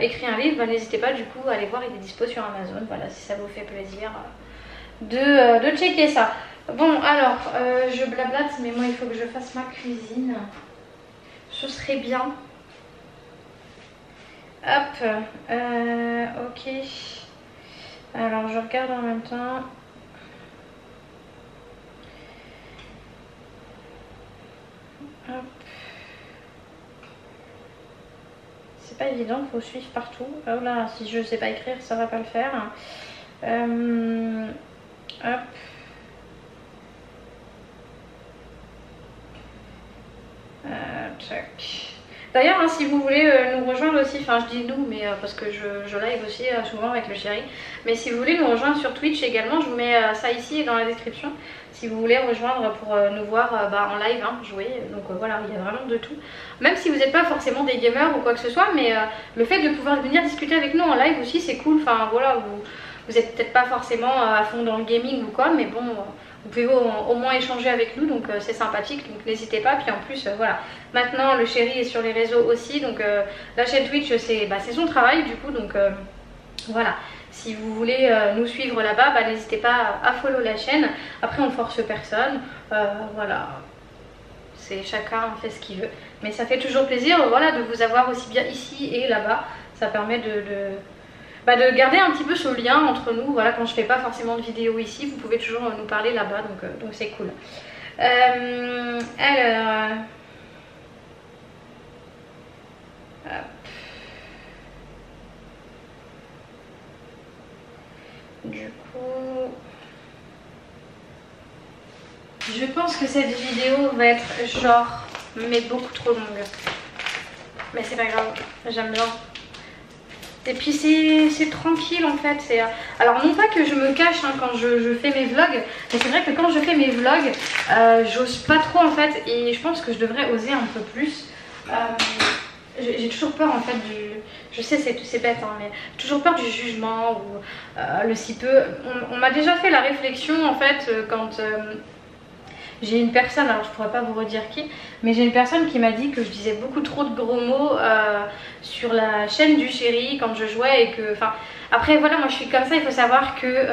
écrit un livre, n'hésitez pas du coup à aller voir, il est dispo sur Amazon, voilà, si ça vous fait plaisir de checker ça. Bon alors, je blablate, mais moi il faut que je fasse ma cuisine, ce serait bien. Hop, ok, alors je regarde en même temps. Hop. c'est pas évident, faut suivre partout. Oh là, si je sais pas écrire, ça va pas le faire. Hop. Check. D'ailleurs, hein, si vous voulez nous rejoindre aussi, enfin je dis nous, mais parce que je live aussi souvent avec le chéri, mais si vous voulez nous rejoindre sur Twitch également, je vous mets ça ici dans la description. Si vous voulez rejoindre pour nous voir en live, hein, jouer, donc voilà, il y a vraiment de tout. Même si vous n'êtes pas forcément des gamers ou quoi que ce soit, mais le fait de pouvoir venir discuter avec nous en live aussi, c'est cool. Enfin voilà, vous êtes peut-être pas forcément à fond dans le gaming ou quoi, mais bon, vous pouvez au moins échanger avec nous, donc c'est sympathique, donc n'hésitez pas. Puis en plus, voilà, maintenant le chéri est sur les réseaux aussi, donc la chaîne Twitch, c'est son travail du coup, donc voilà. Si vous voulez nous suivre là-bas, n'hésitez pas à follow la chaîne. Après, on force personne, voilà. C'est chacun fait ce qu'il veut. Mais ça fait toujours plaisir voilà, de vous avoir aussi bien ici et là-bas. Ça permet de garder un petit peu ce lien entre nous. Voilà, quand je fais pas forcément de vidéo ici, vous pouvez toujours nous parler là-bas. Donc c'est cool. Alors... hop. Du coup... je pense que cette vidéo va être genre, mais beaucoup trop longue. Mais c'est pas grave, j'aime bien. Et puis c'est tranquille en fait. Alors non pas que je me cache hein, quand je fais mes vlogs, mais c'est vrai que quand je fais mes vlogs, j'ose pas trop en fait. Et je pense que je devrais oser un peu plus. J'ai toujours peur en fait du... je sais c'est bête hein, mais toujours peur du jugement ou le si peu. On m'a déjà fait la réflexion en fait quand... j'ai une personne, alors je pourrais pas vous redire qui, mais j'ai une personne qui m'a dit que je disais beaucoup trop de gros mots sur la chaîne du chéri quand je jouais et que... enfin, après voilà, moi je suis comme ça, il faut savoir que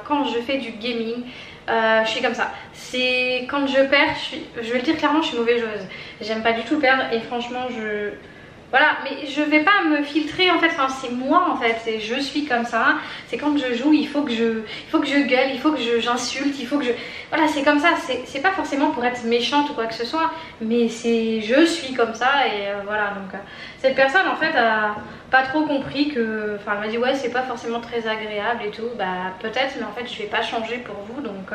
quand je fais du gaming, je suis comme ça. C'est quand je perds, je vais le dire clairement, je suis mauvaise joueuse. J'aime pas du tout perdre et franchement voilà, mais je vais pas me filtrer en fait, enfin, c'est moi en fait, je suis comme ça. C'est quand je joue, il faut que je gueule, il faut que j'insulte, il faut que je... voilà, c'est comme ça, c'est pas forcément pour être méchante ou quoi que ce soit, mais je suis comme ça et voilà, donc cette personne en fait a pas trop compris que... enfin, elle m'a dit ouais, c'est pas forcément très agréable et tout, bah peut-être, mais en fait je vais pas changer pour vous, donc...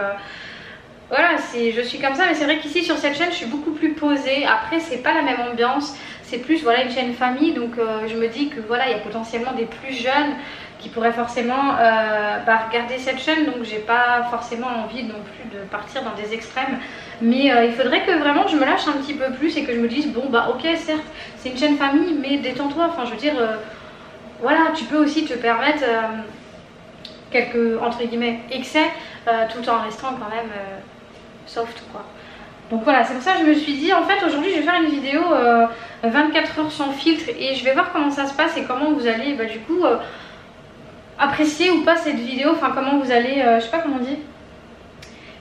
voilà, je suis comme ça, mais c'est vrai qu'ici sur cette chaîne je suis beaucoup plus posée. Après c'est pas la même ambiance, c'est plus voilà une chaîne famille, donc je me dis que voilà il y a potentiellement des plus jeunes qui pourraient forcément regarder cette chaîne, donc j'ai pas forcément envie non plus de partir dans des extrêmes, mais il faudrait que vraiment je me lâche un petit peu plus et que je me dise bon bah ok certes c'est une chaîne famille mais détends-toi, enfin je veux dire voilà tu peux aussi te permettre quelques entre guillemets excès tout en restant quand même soft quoi. Donc voilà, c'est pour ça que je me suis dit en fait aujourd'hui je vais faire une vidéo 24 heures sans filtre et je vais voir comment ça se passe et comment vous allez du coup apprécier ou pas cette vidéo, enfin comment vous allez, je sais pas comment on dit,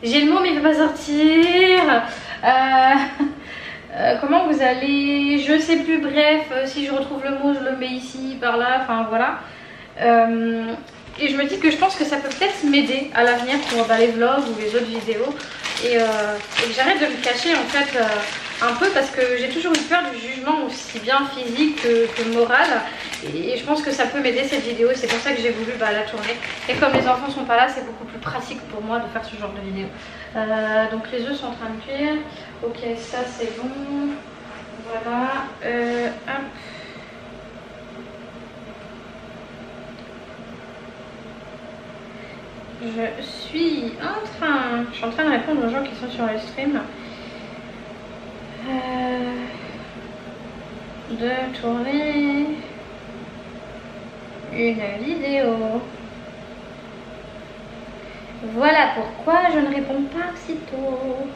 j'ai le mot mais il ne peut pas sortir, comment vous allez, je sais plus, bref, si je retrouve le mot je le mets ici, par là, enfin voilà. Et je me dis que je pense que ça peut peut-être m'aider à l'avenir pour les vlogs ou les autres vidéos. Et que j'arrête de me cacher en fait un peu parce que j'ai toujours eu peur du jugement aussi bien physique que moral. Et je pense que ça peut m'aider cette vidéo. C'est pour ça que j'ai voulu la tourner. Et comme les enfants sont pas là, c'est beaucoup plus pratique pour moi de faire ce genre de vidéo. Donc les œufs sont en train de cuire. Ok, ça c'est bon. Voilà. Hop. Je suis en train de répondre aux gens qui sont sur le stream. De tourner une vidéo. Voilà pourquoi je ne réponds pas aussitôt.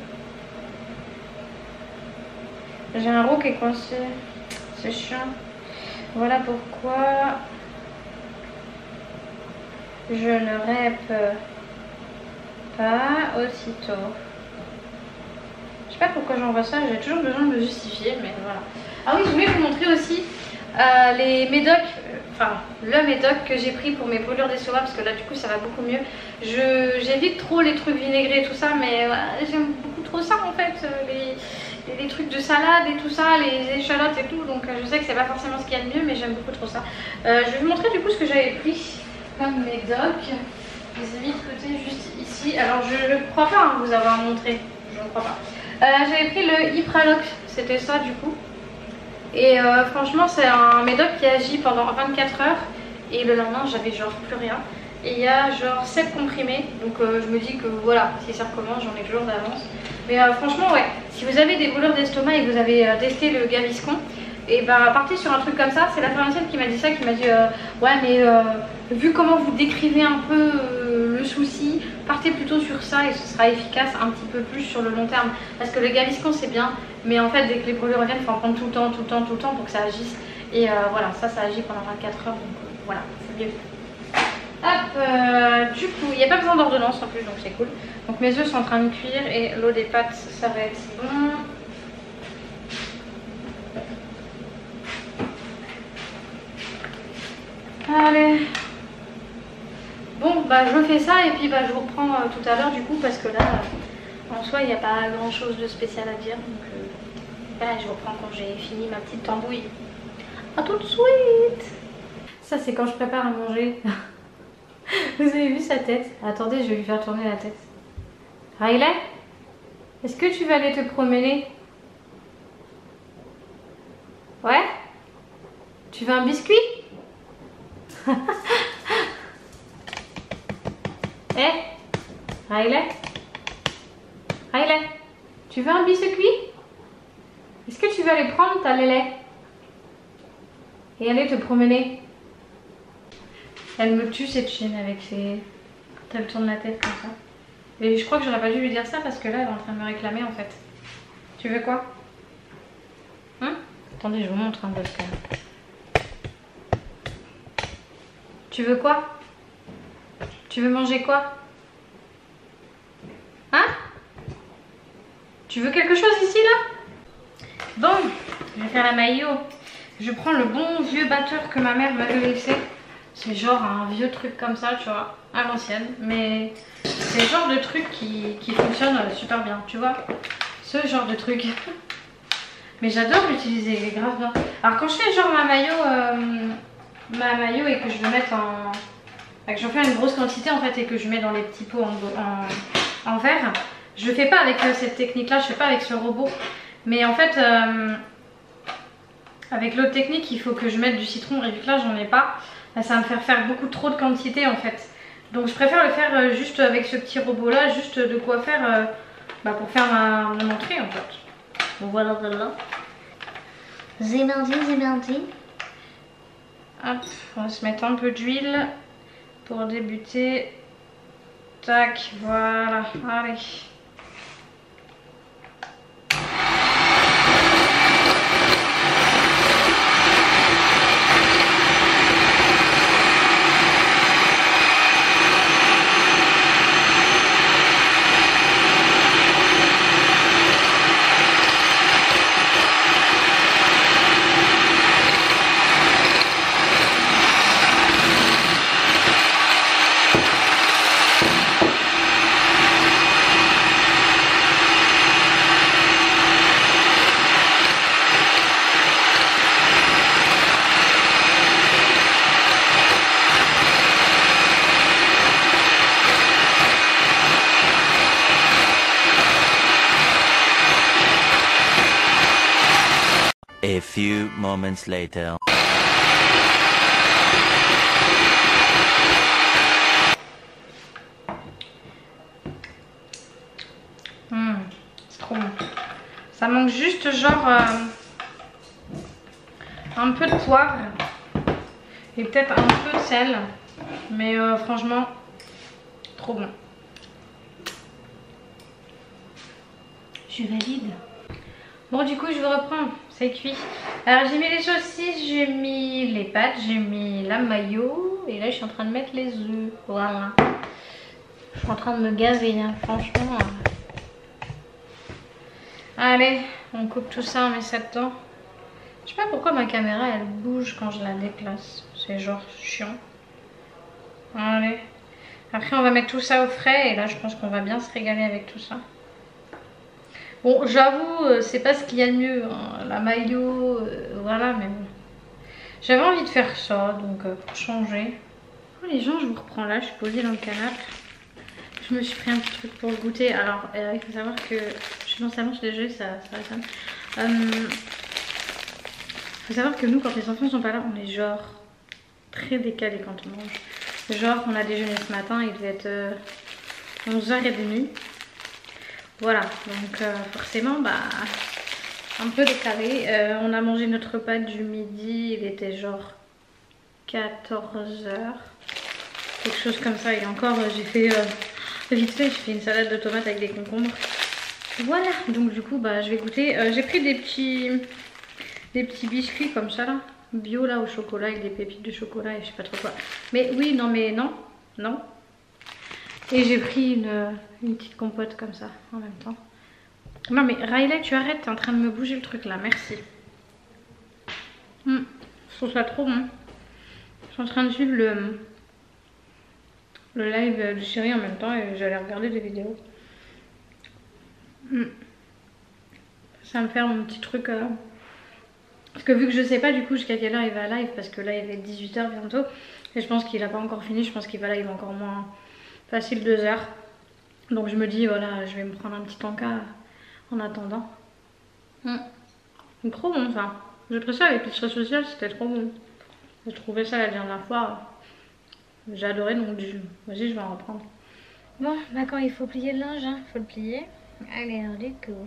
J'ai un roux qui est coincé. C'est chiant. Voilà pourquoi je ne rép pas aussitôt. Je sais pas pourquoi j'envoie ça, j'ai toujours besoin de me justifier, mais voilà. Ah oui, je voulais vous montrer aussi les médocs, enfin le médoc que j'ai pris pour mes brûlures d'estomac, parce que là du coup ça va beaucoup mieux. J'évite trop les trucs vinaigrés et tout ça, mais j'aime beaucoup trop ça en fait, les trucs de salade et tout ça, les échalotes et tout. Donc je sais que c'est pas forcément ce qu'il y a de mieux, mais j'aime beaucoup trop ça. Je vais vous montrer du coup ce que j'avais pris comme médoc. Je les ai mis de côté juste ici. Alors je ne crois pas vous avoir montré, je ne crois pas. J'avais pris le Hypralox, c'était ça du coup. Et franchement c'est un médoc qui agit pendant 24 heures. Et le lendemain j'avais genre plus rien. Et il y a genre 7 comprimés. Donc je me dis que voilà, si ça recommence j'en ai toujours d'avance. Mais franchement ouais, si vous avez des douleurs d'estomac et que vous avez testé le Gaviscon, et bah partez sur un truc comme ça. C'est la pharmacienne qui m'a dit ça, qui m'a dit ouais mais vu comment vous décrivez un peu le souci, partez plutôt sur ça et ce sera efficace un petit peu plus sur le long terme. Parce que le Gaviscon c'est bien, mais en fait dès que les brûlures reviennent, il faut en prendre tout le temps pour que ça agisse. Et voilà, ça agit pendant 24 heures, donc voilà, c'est mieux. Hop, du coup, il n'y a pas besoin d'ordonnance en plus, donc c'est cool. Donc mes œufs sont en train de cuire et l'eau des pâtes, ça va être bon. Allez. Bon, bah je fais ça et puis bah je vous reprends tout à l'heure du coup parce que là, en soi, il n'y a pas grand chose de spécial à dire. Donc là, je vous reprends quand j'ai fini ma petite tambouille. A tout de suite. Ça, c'est quand je prépare à manger. Vous avez vu sa tête? Attendez, je vais lui faire tourner la tête. Riley, est-ce que tu vas aller te promener? Ouais? Tu veux un biscuit? Eh, Riley? Riley, tu veux un biscuit? Est-ce que tu veux aller prendre ta lélé et aller te promener? Elle me tue cette chienne avec ses... Elle tourne la tête comme ça. Et je crois que j'aurais pas dû lui dire ça parce que là elle est en train de me réclamer en fait. Tu veux quoi? Hein? Attendez, je vous montre un peu ce que... Tu veux quoi? Tu veux manger quoi? Hein? Tu veux quelque chose ici là? Bon, je vais faire la maillot. Je prends le bon vieux batteur que ma mère m'avait laissé. C'est genre un vieux truc comme ça, tu vois, à l'ancienne. Mais c'est le genre de truc qui fonctionne super bien, tu vois. Ce genre de truc. Mais j'adore l'utiliser, il est grave bien. Alors quand je fais genre ma maillot et que je veux mettre en... que j'en fais une grosse quantité en fait et que je mets dans les petits pots en verre, je fais pas avec cette technique là, je fais pas avec ce robot. Mais en fait, avec l'autre technique, il faut que je mette du citron et vu que là j'en ai pas, ça va me faire beaucoup trop de quantité en fait. Donc je préfère le faire juste avec ce petit robot là, juste de quoi faire pour faire mon entrée en fait. Bon voilà, voilà. C'est parti, c'est parti. Hop, on va se mettre un peu d'huile pour débuter. Tac, voilà, allez. A few moments later. C'est trop bon. Ça manque juste genre un peu de poivre et peut-être un peu de sel. Mais franchement, trop bon. Je valide. Bon du coup je vous reprends, c'est cuit. Alors j'ai mis les saucisses, j'ai mis les pâtes, j'ai mis la mayo et là je suis en train de mettre les œufs. Voilà. Je suis en train de me gaver, hein, franchement. Allez, on coupe tout ça, on met ça dedans. Je sais pas pourquoi ma caméra elle bouge quand je la déplace. C'est genre chiant. Allez. Après on va mettre tout ça au frais et là je pense qu'on va bien se régaler avec tout ça. Bon, j'avoue, c'est pas ce qu'il y a de mieux, hein. La maillot, voilà, mais bon. J'avais envie de faire ça, donc pour changer. Oh, les gens, je vous reprends là, je suis posée dans le canapé. Je me suis pris un petit truc pour goûter. Alors, il faut savoir que je suis dans le salon, je suis désolée, ça résonne. Il faut savoir que nous, quand les enfants sont pas là, on est genre très décalés quand on mange. Genre, on a déjeuné ce matin, il devait être 11h30. Voilà, donc forcément, bah, un peu décalé. On a mangé notre repas du midi, il était genre 14h. Quelque chose comme ça. Et encore, j'ai fait vite fait, j'ai fait une salade de tomates avec des concombres. Voilà, donc du coup, bah, je vais goûter. J'ai pris des petits biscuits comme ça là, bio là au chocolat avec des pépites de chocolat et je sais pas trop quoi. Mais oui, non, mais non, non. Et j'ai pris une petite compote comme ça en même temps. Non mais Riley, tu arrêtes, t'es en train de me bouger le truc là, merci. Je trouve ça trop bon. Je suis en train de suivre le live du chéri en même temps et j'allais regarder des vidéos. Ça va me faire mon petit truc. Parce que vu que je sais pas du coup jusqu'à quelle heure il va live, parce que là il est 18h bientôt. Et je pense qu'il a pas encore fini, je pense qu'il va live encore moins facile 2h. Donc je me dis voilà, je vais me prendre un petit encas en attendant. C'est trop bon ça. J'ai pris ça avec l'épicerie sociale, c'était trop bon. J'ai trouvé ça la dernière fois. J'ai adoré, donc vas-y, je vais en reprendre. Bon, bah quand il faut plier le linge, hein, faut le plier. Allez, du coup.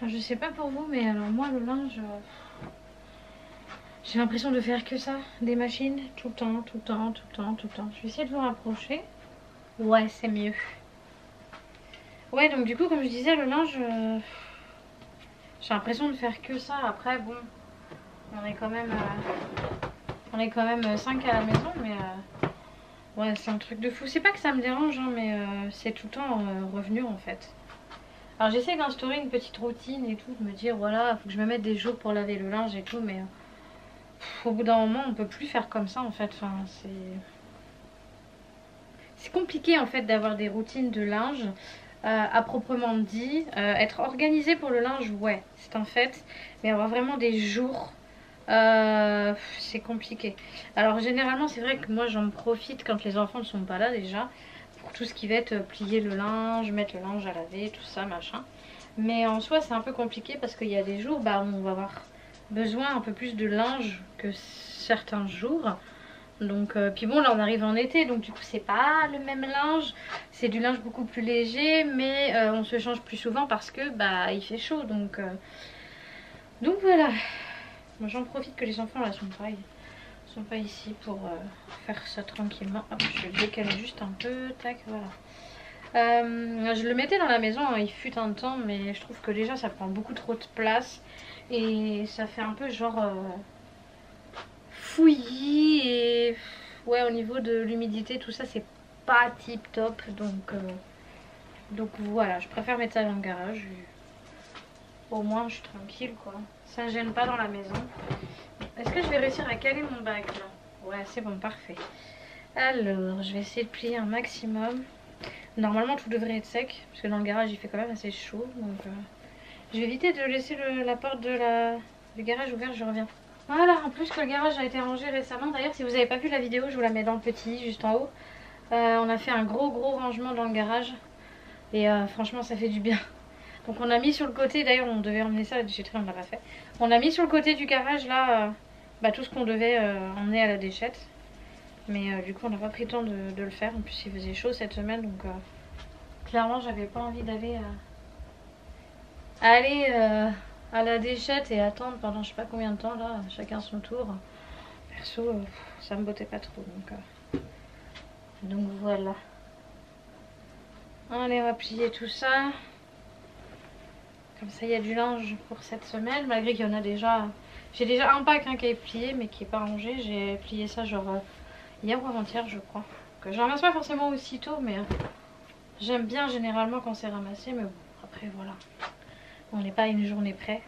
Je sais pas pour vous, mais alors moi le linge, j'ai l'impression de faire que ça. Des machines, tout le temps, tout le temps, tout le temps, tout le temps. Je vais essayer de vous rapprocher. Ouais, c'est mieux. Ouais, donc du coup, comme je disais, le linge, j'ai l'impression de faire que ça. Après, bon, on est quand même 5 à la maison, mais ouais, c'est un truc de fou. C'est pas que ça me dérange, hein, mais c'est tout le temps revenu en fait. Alors j'essaie d'instaurer une petite routine et tout, de me dire voilà, faut que je me mette des jours pour laver le linge et tout, mais au bout d'un moment, on peut plus faire comme ça en fait. Enfin, c'est compliqué en fait d'avoir des routines de linge. À proprement dit, être organisé pour le linge, ouais, c'est un fait, mais avoir vraiment des jours, c'est compliqué. Alors généralement c'est vrai que moi j'en profite quand les enfants ne sont pas là déjà, pour tout ce qui va être plier le linge, mettre le linge à laver, tout ça machin. Mais en soi c'est un peu compliqué parce qu'il y a des jours où on va avoir besoin un peu plus de linge que certains jours. Donc, puis bon, là on arrive en été, donc du coup c'est pas le même linge, c'est du linge beaucoup plus léger, mais on se change plus souvent parce que bah il fait chaud, donc voilà. Moi j'en profite que les enfants là sont pas ici pour faire ça tranquillement. Hop, je vais le décaler juste un peu, tac, voilà. Je le mettais dans la maison, hein, il fut un temps, mais je trouve que déjà ça prend beaucoup trop de place et ça fait un peu genre fouillis et ouais, au niveau de l'humidité tout ça c'est pas tip top, donc voilà, je préfère mettre ça dans le garage, au moins je suis tranquille quoi, ça gêne pas dans la maison. Est-ce que je vais réussir à caler mon bac là? Ouais, c'est bon, parfait. Alors je vais essayer de plier un maximum. Normalement tout devrait être sec parce que dans le garage il fait quand même assez chaud, donc je vais éviter de laisser la porte du garage ouverte, je reviens. Voilà, en plus que le garage a été rangé récemment. D'ailleurs, si vous n'avez pas vu la vidéo, je vous la mets dans le petit, juste en haut. On a fait un gros rangement dans le garage. Et franchement, ça fait du bien. Donc on a mis sur le côté, d'ailleurs on devait emmener ça à la déchetterie, on ne l'a pas fait. On a mis sur le côté du garage là, tout ce qu'on devait emmener à la déchette. Mais du coup on n'a pas pris le temps de le faire. En plus il faisait chaud cette semaine, donc clairement j'avais pas envie d'aller à la déchette et attendre pendant je sais pas combien de temps là, chacun son tour. Perso, ça me bottait pas trop, donc voilà. Allez, on va plier tout ça. Comme ça, il y a du linge pour cette semaine, malgré qu'il y en a déjà. J'ai déjà un pack qui est plié, mais qui est pas rangé. J'ai plié ça genre hier ou avant-hier, je crois. Que je ramasse pas forcément aussitôt, mais j'aime bien généralement quand c'est ramassé, mais bon, après voilà. On n'est pas à une journée près.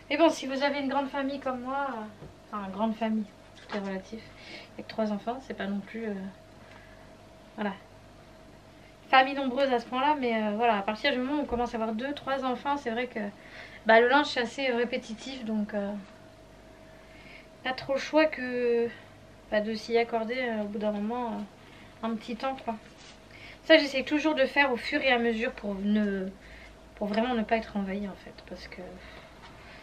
Mais bon, si vous avez une grande famille comme moi, enfin grande famille, tout est relatif, avec 3 enfants, c'est pas non plus voilà. famille nombreuse à ce point-là, mais voilà, à partir du moment où on commence à avoir 2-3 enfants, c'est vrai que bah, le linge c'est assez répétitif, donc pas trop le choix que bah, de s'y accorder au bout d'un moment un petit temps, quoi. Ça, j'essaie toujours de faire au fur et à mesure pour vraiment ne pas être envahie en fait, parce que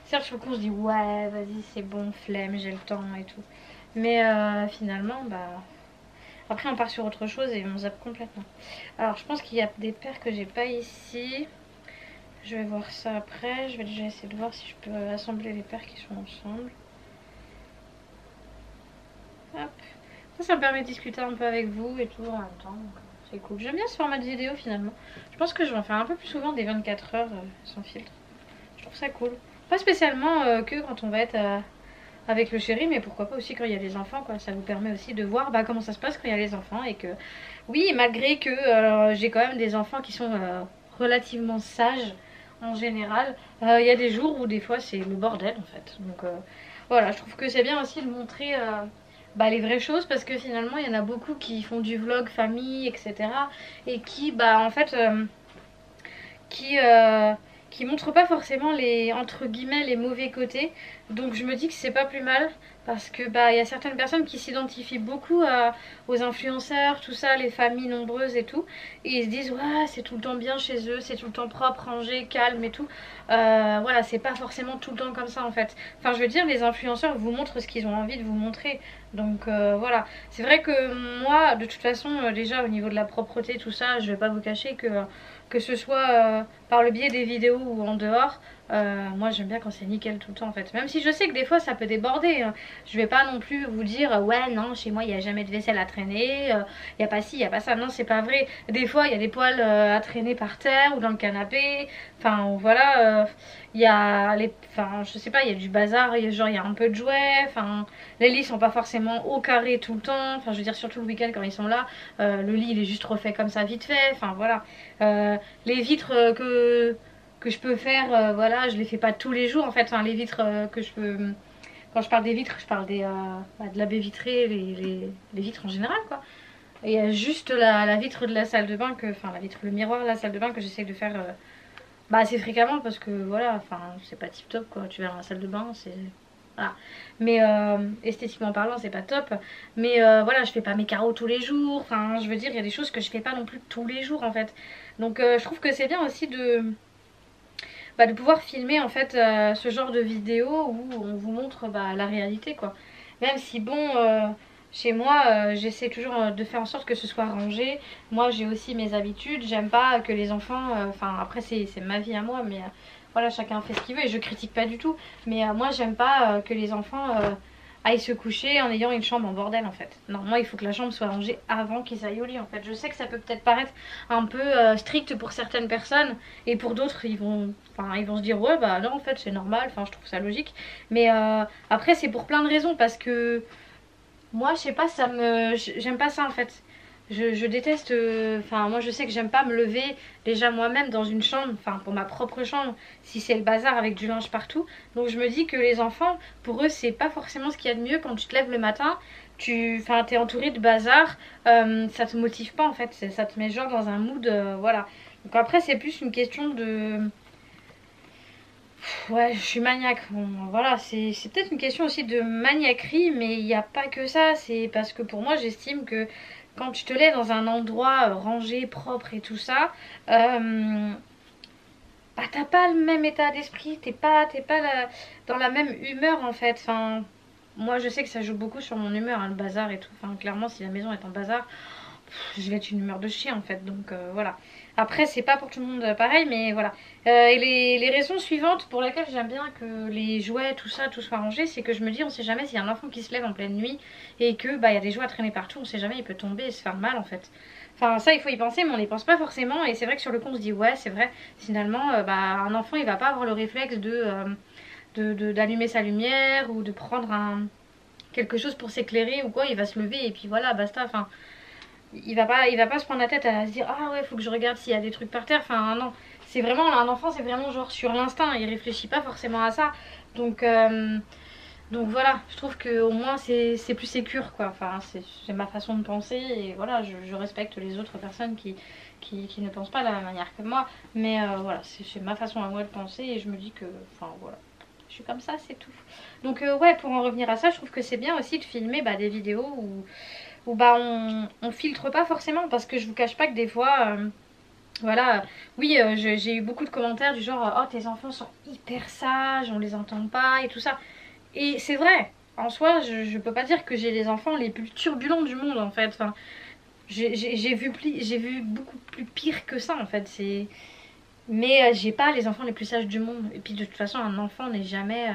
certes sur le coup on se dit ouais vas-y c'est bon, flemme, j'ai le temps et tout, mais finalement bah après on part sur autre chose et on zappe complètement. Alors je pense qu'il y a des paires que j'ai pas ici, je vais voir ça après. Je vais déjà essayer de voir si je peux assembler les paires qui sont ensemble. Hop. Ça me permet de discuter un peu avec vous et tout en même temps, c'est cool. J'aime bien ce format de vidéo finalement. Je pense que je vais en faire un peu plus souvent des 24 heures sans filtre. Je trouve ça cool. Pas spécialement que quand on va être avec le chéri, mais pourquoi pas aussi quand il y a les enfants, quoi. Ça vous permet aussi de voir bah, comment ça se passe quand il y a les enfants. Et que oui, malgré que j'ai quand même des enfants qui sont relativement sages en général, il y a des jours où des fois c'est le bordel en fait. Donc voilà, je trouve que c'est bien aussi de montrer bah, les vraies choses, parce que finalement il y en a beaucoup qui font du vlog famille, etc. Et qui bah en fait qui montrent pas forcément les entre guillemets les mauvais côtés. Donc je me dis que c'est pas plus mal, parce que bah il y a certaines personnes qui s'identifient beaucoup aux influenceurs, tout ça, les familles nombreuses et tout, et ils se disent ouais c'est tout le temps bien chez eux, c'est tout le temps propre, rangé, calme et tout. Voilà, c'est pas forcément tout le temps comme ça en fait. Enfin je veux dire, les influenceurs vous montrent ce qu'ils ont envie de vous montrer. Donc voilà, c'est vrai que moi de toute façon déjà au niveau de la propreté tout ça, je vais pas vous cacher que ce soit par le biais des vidéos ou en dehors, moi j'aime bien quand c'est nickel tout le temps en fait. Même si je sais que des fois ça peut déborder, hein. Je vais pas non plus vous dire ouais non chez moi il n'y a jamais de vaisselle à traîner, il n'y a pas ci, il n'y a pas ça. Non, c'est pas vrai. Des fois il y a des poils à traîner par terre ou dans le canapé. Enfin voilà, il y a les... Enfin je sais pas, il y a du bazar, genre il y a un peu de jouets. Enfin les lits sont pas forcément au carré tout le temps. Enfin je veux dire surtout le week-end quand ils sont là, le lit il est juste refait comme ça vite fait. Enfin voilà. Les vitres que je peux faire, voilà, je les fais pas tous les jours en fait. Enfin, les vitres que je peux. Quand je parle des vitres, je parle de la baie vitrée, les vitres en général quoi. Et il y a juste la vitre de la salle de bain, enfin la vitre, le miroir de la salle de bain que j'essaie de faire bah, assez fréquemment, parce que voilà, enfin c'est pas tip top quoi. Tu vas dans la salle de bain, c'est. Voilà. Mais esthétiquement parlant, c'est pas top. Mais voilà, je fais pas mes carreaux tous les jours. Enfin, je veux dire, il y a des choses que je fais pas non plus tous les jours en fait. Donc je trouve que c'est bien aussi de pouvoir filmer en fait ce genre de vidéo où on vous montre bah, la réalité quoi. Même si bon, chez moi, j'essaie toujours de faire en sorte que ce soit rangé. Moi, j'ai aussi mes habitudes. J'aime pas que les enfants, enfin après c'est ma vie à moi, mais voilà, chacun fait ce qu'il veut et je critique pas du tout. Mais moi, j'aime pas que les enfants aillent se coucher en ayant une chambre en bordel en fait. Non, moi il faut que la chambre soit rangée avant qu'ils aillent au lit en fait. Je sais que ça peut peut-être paraître un peu strict pour certaines personnes, et pour d'autres ils vont se dire ouais bah non en fait c'est normal, enfin je trouve ça logique. Mais après c'est pour plein de raisons, parce que moi je sais pas, j'aime pas ça en fait. Je déteste, enfin moi je sais que j'aime pas me lever déjà moi-même dans une chambre, enfin pour ma propre chambre, si c'est le bazar avec du linge partout. Donc je me dis que les enfants, pour eux c'est pas forcément ce qu'il y a de mieux. Quand tu te lèves le matin, t'es entouré de bazar, ça te motive pas en fait, ça te met genre dans un mood, voilà. Donc après c'est plus une question de... Ouais, je suis maniaque. Bon, voilà, c'est peut-être une question aussi de maniaquerie, mais il n'y a pas que ça. C'est parce que pour moi, j'estime que quand tu te lèves dans un endroit rangé, propre et tout ça, bah t'as pas le même état d'esprit, t'es pas dans la même humeur en fait. Enfin, moi je sais que ça joue beaucoup sur mon humeur, hein, le bazar et tout. Enfin, clairement, si la maison est en bazar, je vais être une humeur de chien en fait. Donc voilà. Après, c'est pas pour tout le monde pareil, mais voilà. Et les raisons suivantes pour lesquelles j'aime bien que les jouets, tout ça, tout soit rangé, c'est que je me dis, on sait jamais s'il y a un enfant qui se lève en pleine nuit et que bah il y a des jouets à traîner partout, on sait jamais, il peut tomber et se faire mal en fait. Enfin, ça, il faut y penser, mais on n'y pense pas forcément. Et c'est vrai que sur le coup, on se dit, ouais, c'est vrai, finalement, bah, un enfant, il va pas avoir le réflexe d'allumer sa lumière ou de prendre quelque chose pour s'éclairer ou quoi. Il va se lever et puis voilà, basta. Enfin, il va pas se prendre la tête à se dire, ah ouais, faut que je regarde s'il y a des trucs par terre. Enfin, non. C'est vraiment, un enfant, c'est vraiment genre sur l'instinct. Il réfléchit pas forcément à ça. Donc, Donc voilà, je trouve que au moins c'est plus sécure quoi. Enfin, c'est ma façon de penser et voilà, je respecte les autres personnes qui ne pensent pas de la même manière que moi. Mais voilà, c'est ma façon à moi de penser et je me dis que, enfin voilà, je suis comme ça, c'est tout. Donc ouais, pour en revenir à ça, je trouve que c'est bien aussi de filmer des vidéos où on filtre pas forcément parce que je vous cache pas que des fois... voilà, oui, j'ai eu beaucoup de commentaires du genre oh tes enfants sont hyper sages, on les entend pas et tout ça. Et c'est vrai, en soi, je peux pas dire que j'ai les enfants les plus turbulents du monde en fait. Enfin, j'ai vu beaucoup plus pire que ça en fait. Mais j'ai pas les enfants les plus sages du monde. Et puis de toute façon, un enfant n'est jamais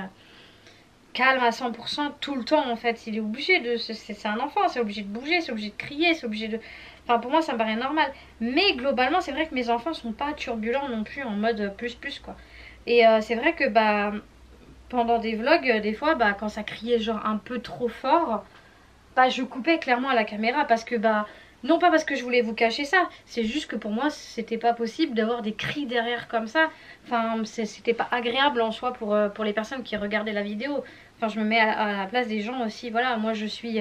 calme à 100% tout le temps en fait. Il est obligé de. C'est un enfant, c'est obligé de bouger, c'est obligé de crier, c'est obligé de. Enfin, pour moi, ça me paraît normal. Mais globalement, c'est vrai que mes enfants sont pas turbulents non plus en mode plus quoi. Et c'est vrai que pendant des vlogs, des fois, quand ça criait genre un peu trop fort, je coupais clairement à la caméra parce que non pas parce que je voulais vous cacher ça, c'est juste que pour moi c'était pas possible d'avoir des cris derrière comme ça. Enfin, c'était pas agréable en soi pour les personnes qui regardaient la vidéo. Enfin, je me mets à la place des gens aussi. Voilà, moi je suis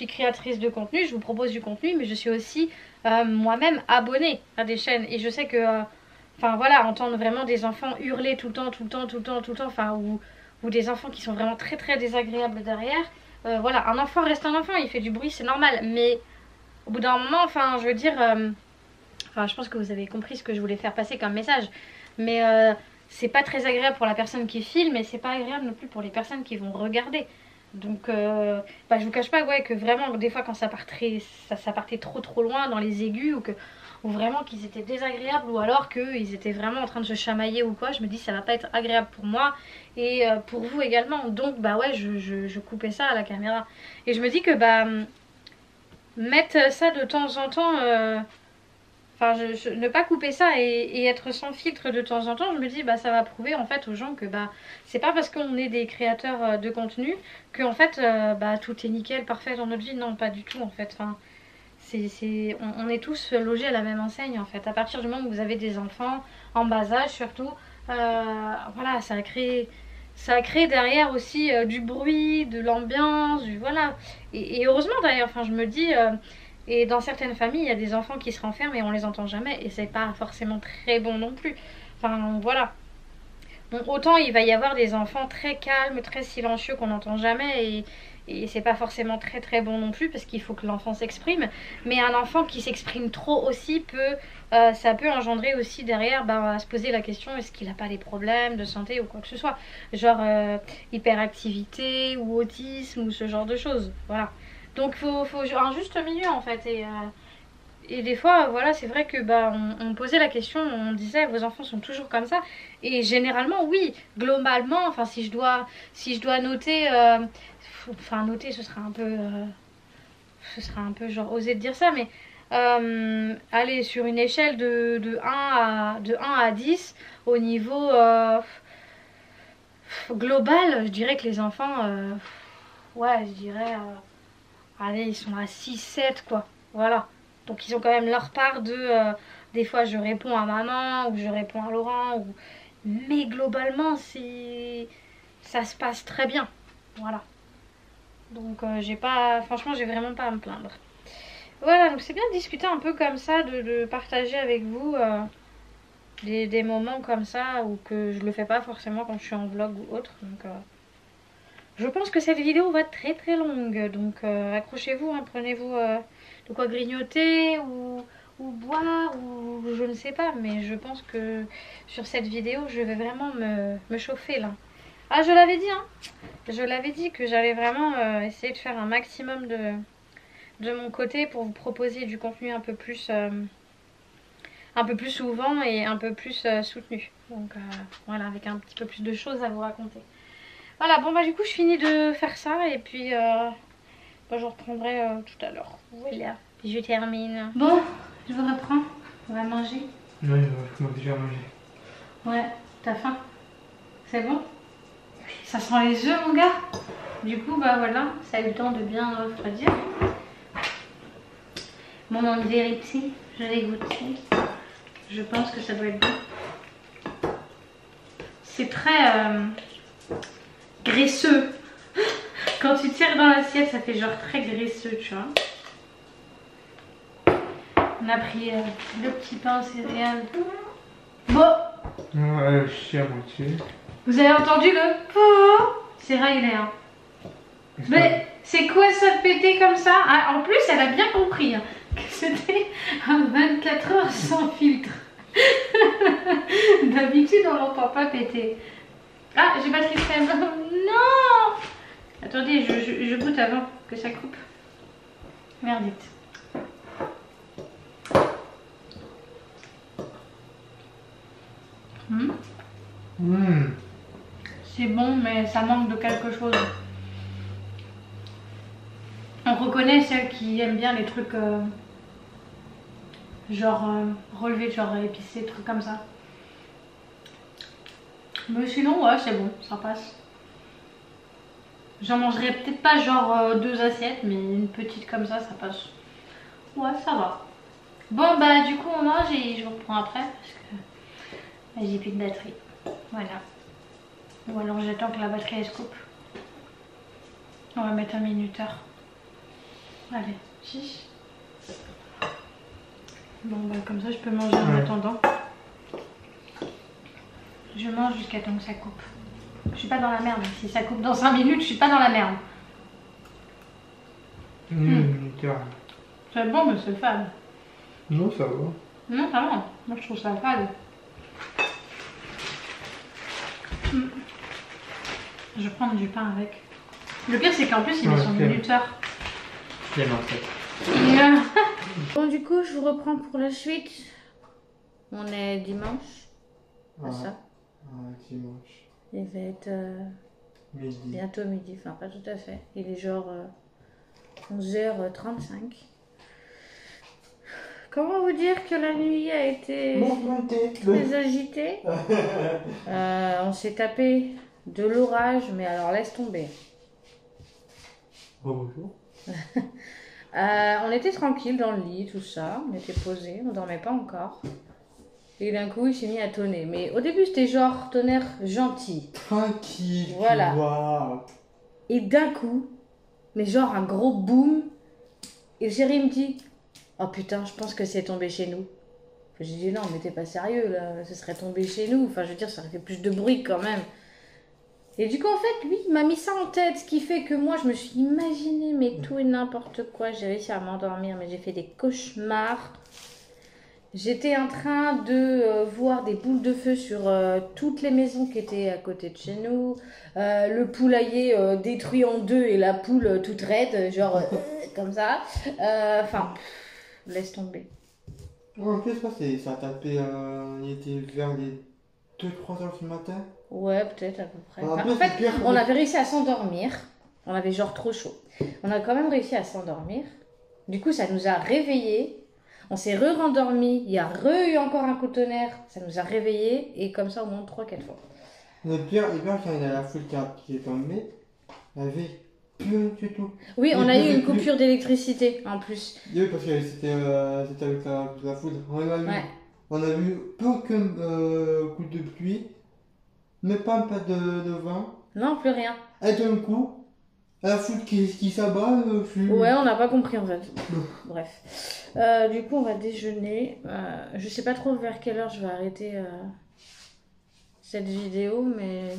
créatrice de contenu, je vous propose du contenu, mais je suis aussi moi-même abonnée à des chaînes et je sais que enfin voilà, entendre vraiment des enfants hurler tout le temps, enfin, ou des enfants qui sont vraiment très très désagréables derrière. Voilà, un enfant reste un enfant, il fait du bruit, c'est normal. Mais au bout d'un moment, enfin, je veux dire, enfin, je pense que vous avez compris ce que je voulais faire passer comme message. Mais c'est pas très agréable pour la personne qui filme et c'est pas agréable non plus pour les personnes qui vont regarder. Donc, je vous cache pas, ouais, que vraiment, des fois, quand ça partait trop loin dans les aigus ou vraiment qu'ils étaient désagréables ou alors qu'ils étaient vraiment en train de se chamailler ou quoi, je me dis ça va pas être agréable pour moi et pour vous également. Donc, ouais, je coupais ça à la caméra. Et je me dis que, mettre ça de temps en temps... Enfin, ne pas couper ça et être sans filtre de temps en temps, je me dis ça va prouver en fait aux gens que c'est pas parce qu'on est des créateurs de contenu que en fait tout est nickel, parfait dans notre vie. Non, pas du tout en fait. Enfin, on est tous logés à la même enseigne en fait. À partir du moment où vous avez des enfants en bas âge surtout, voilà, ça a créé derrière aussi du bruit, de l'ambiance, voilà. Et heureusement d'ailleurs, enfin je me dis... et dans certaines familles, il y a des enfants qui se renferment et on les entend jamais. Et c'est pas forcément très bon non plus. Enfin, voilà. Bon, autant il va y avoir des enfants très calmes, très silencieux qu'on n'entend jamais. Et c'est pas forcément très très bon non plus parce qu'il faut que l'enfant s'exprime. Mais un enfant qui s'exprime trop aussi ça peut engendrer aussi derrière à se poser la question est-ce qu'il n'a pas des problèmes de santé ou quoi que ce soit. Genre hyperactivité ou autisme ou ce genre de choses. Voilà. Donc faut un juste milieu en fait et des fois voilà c'est vrai que on posait la question, on disait vos enfants sont toujours comme ça et généralement oui, globalement enfin si je dois noter enfin noter ce sera un peu genre osé de dire ça mais allez sur une échelle de 1 à 10 au niveau global, je dirais que les enfants ouais je dirais allez, ils sont à 6-7 quoi. Voilà. Donc ils ont quand même leur part de... des fois je réponds à maman ou je réponds à Laurent. Mais globalement ça se passe très bien. Voilà. Donc j'ai pas... Franchement j'ai vraiment pas à me plaindre. Voilà, donc c'est bien de discuter un peu comme ça, de partager avec vous des moments comme ça ou que je le fais pas forcément quand je suis en vlog ou autre. Donc... je pense que cette vidéo va être très très longue, donc accrochez-vous, hein, prenez-vous de quoi grignoter ou boire ou je ne sais pas, mais je pense que sur cette vidéo je vais vraiment me chauffer là. Ah je l'avais dit, hein, je l'avais dit que j'allais vraiment essayer de faire un maximum de mon côté pour vous proposer du contenu un peu plus souvent et un peu plus soutenu. Donc voilà, avec un petit peu plus de choses à vous raconter. Voilà, bon du coup je finis de faire ça et puis je reprendrai tout à l'heure. Voilà, je termine. Bon, je vous reprends, on va manger. Oui, je vais déjà manger. Ouais, t'as faim? C'est bon? Ça sent les œufs mon gars. Du coup voilà, ça a eu le temps de bien refroidir. Mon vérité, je l'ai goûté. Je pense que ça doit être bon. C'est très... graisseux, Quand tu tires dans l'assiette, ça fait genre très graisseux, tu vois. On a pris le petit pain aux céréales. Bon. Ouais, je suis à moitié. Vous avez entendu le oh, c'est Riley, hein. Mais c'est quoi ça péter comme ça? Ah, en plus, elle a bien compris hein, que c'était un 24 heures sans filtre. D'habitude, on l'entend pas péter. Ah, j'ai pas de crème. Non! Attendez, je goûte avant que ça coupe. Merdite. C'est bon, mais ça manque de quelque chose. On reconnaît celles qui aiment bien les trucs genre relevés, genre épicés, trucs comme ça. Mais sinon, ouais, c'est bon, ça passe. J'en mangerai peut-être pas genre 2 assiettes, mais une petite comme ça passe. Ouais, ça va. Bon, bah du coup, on mange et je vous reprends après parce que j'ai plus de batterie. Voilà. Ou alors j'attends que la batterie elle se coupe. On va mettre un minuteur. Allez, chiche. Bon bah comme ça je peux manger en attendant. Je mange jusqu'à temps que ça coupe. Je suis pas dans la merde. Si ça coupe dans 5 minutes, je suis pas dans la merde. C'est bon mais c'est fade. Non, ça va. Non, ça va. Moi je trouve ça fade. Je vais prendre du pain avec. Le pire c'est qu'en plus il met son minuteur. Je l'aime en fait. Bon du coup je vous reprends pour la suite. On est dimanche. C'est ça. Dimanche. Il va être Midi. bientôt midi, enfin pas tout à fait. Il est genre 11h35. Comment vous dire que la nuit a été très agitée. On s'est tapé de l'orage, mais alors laisse tomber. Bonjour. On était tranquille dans le lit, tout ça. On était posé, on dormait pas encore. Et d'un coup, il s'est mis à tonner. Mais au début, c'était genre tonnerre gentil. Tranquille. Voilà. Wow. Et d'un coup, mais genre un gros boom. Et le chéri me dit, oh putain, je pense que c'est tombé chez nous. J'ai dit non, mais t'es pas sérieux là, ce serait tombé chez nous. Enfin, je veux dire, ça aurait fait plus de bruit quand même. Et du coup, en fait, lui, il m'a mis ça en tête, ce qui fait que moi, je me suis imaginé, mais tout et n'importe quoi. J'ai réussi à m'endormir, mais j'ai fait des cauchemars. J'étais en train de voir des boules de feu sur toutes les maisons qui étaient à côté de chez nous. Le poulailler détruit en deux et la poule toute raide, genre comme ça. Enfin, laisse tomber. En plus, ça a tapé, il était vers les 2-3 heures du matin. Ouais, peut-être à peu près. En fait, pire, on avait réussi à s'endormir. On avait genre trop chaud. On a quand même réussi à s'endormir. Du coup, ça nous a réveillés. On s'est re-rendormi. Il y a eu encore un coup de tonnerre. Ça nous a réveillés. Et comme ça, au moins 3-4 fois. Le pire, quand il y a la foule qui est tombée, il y avait plus du tout. Oui, on a eu une coupure d'électricité en plus. Oui, parce que c'était avec la foudre. On a vu aucun coup de pluie, mais pas de vent. Non, plus rien. Et d'un coup, la foudre qui s'abat. Ouais, on n'a pas compris en fait. Bref. Du coup, on va déjeuner. Je sais pas trop vers quelle heure je vais arrêter cette vidéo, mais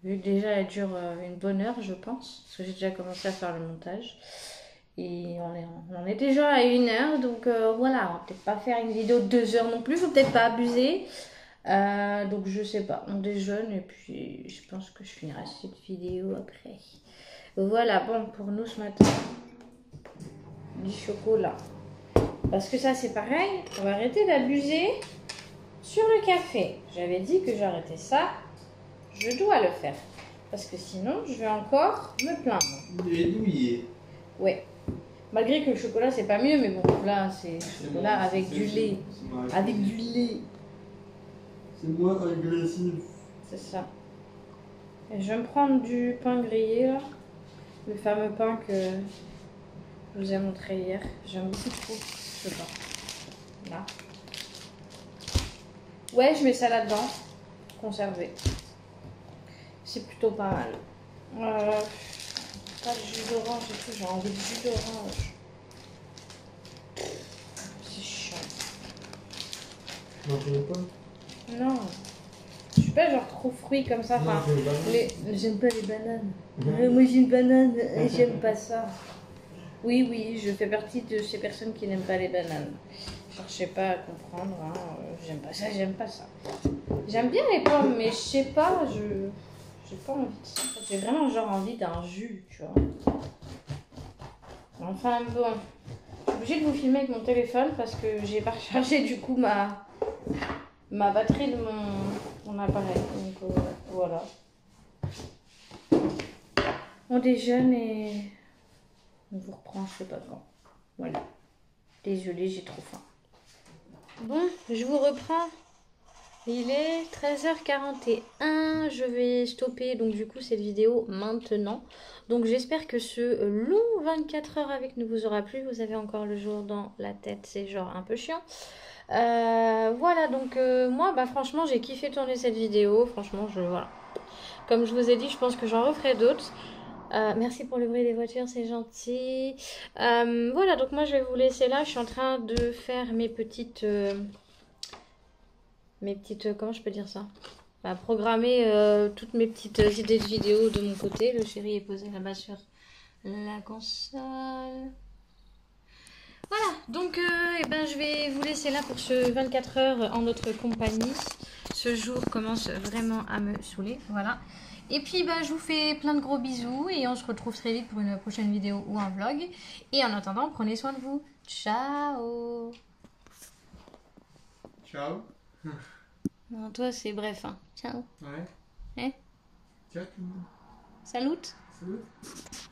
vu que déjà elle dure une bonne heure, je pense, parce que j'ai déjà commencé à faire le montage. Et on est déjà à 1 heure, donc voilà, on va peut-être pas faire une vidéo de 2 heures non plus, faut peut-être pas abuser. Donc je sais pas, on déjeune et puis je pense que je finirai cette vidéo après. Voilà, bon, pour nous ce matin, du chocolat. Parce que ça c'est pareil, on va arrêter d'abuser sur le café. J'avais dit que j'arrêtais ça, je dois le faire. Parce que sinon, je vais encore me plaindre. Et douillé. Ouais. Malgré que le chocolat, c'est pas mieux, mais bon, là, c'est chocolat avec du lait. Avec du lait. C'est moins agressif. C'est ça. Et je vais me prendre du pain grillé, là. Le fameux pain que je vous ai montré hier. J'aime beaucoup trop ce pain. Là. Ouais, je mets ça là-dedans. Conservé. C'est plutôt pas mal. Pas de jus d'orange et tout, j'ai envie de jus d'orange. C'est chiant. Non, tu veux pas? Non. Je suis pas genre trop fruit comme ça. Enfin, j'aime pas les bananes. Moi j'ai une banane et j'aime pas ça. Oui, oui, je fais partie de ces personnes qui n'aiment pas les bananes. Cherchez pas à comprendre, hein. J'aime pas ça, j'aime pas ça. J'aime bien les pommes, mais je sais pas, j'ai pas envie de ça. J'ai vraiment genre envie d'un jus, tu vois. Enfin bon, je suis obligée de vous filmer avec mon téléphone parce que j'ai pas rechargé du coup ma batterie de mon appareil. Donc voilà. On déjeune et on vous reprend je sais pas quand. Voilà. Désolée, j'ai trop faim. Bon, je vous reprends. Il est 13h41. Je vais stopper donc du coup cette vidéo maintenant. Donc j'espère que ce long 24 heures avec nous vous aura plu. Vous avez encore le jour dans la tête, c'est genre un peu chiant. Voilà, donc moi bah franchement j'ai kiffé tourner cette vidéo. Franchement voilà. Comme je vous ai dit, je pense que j'en referai d'autres. Merci pour le bruit des voitures, c'est gentil. Voilà, donc moi je vais vous laisser là. Je suis en train de faire mes petites comment je peux dire ça? Bah, programmer toutes mes petites idées de vidéos de mon côté. Le chéri est posé là-bas sur la console. Voilà, donc eh ben, je vais vous laisser là pour ce 24 heures en notre compagnie. Ce jour commence vraiment à me saouler, voilà. Et puis bah, je vous fais plein de gros bisous et on se retrouve très vite pour une prochaine vidéo ou un vlog. Et en attendant, prenez soin de vous. Ciao. Ciao. Non, toi c'est bref, hein. Ciao. Ouais. Hein? Ciao tout le monde. Salut. Salut.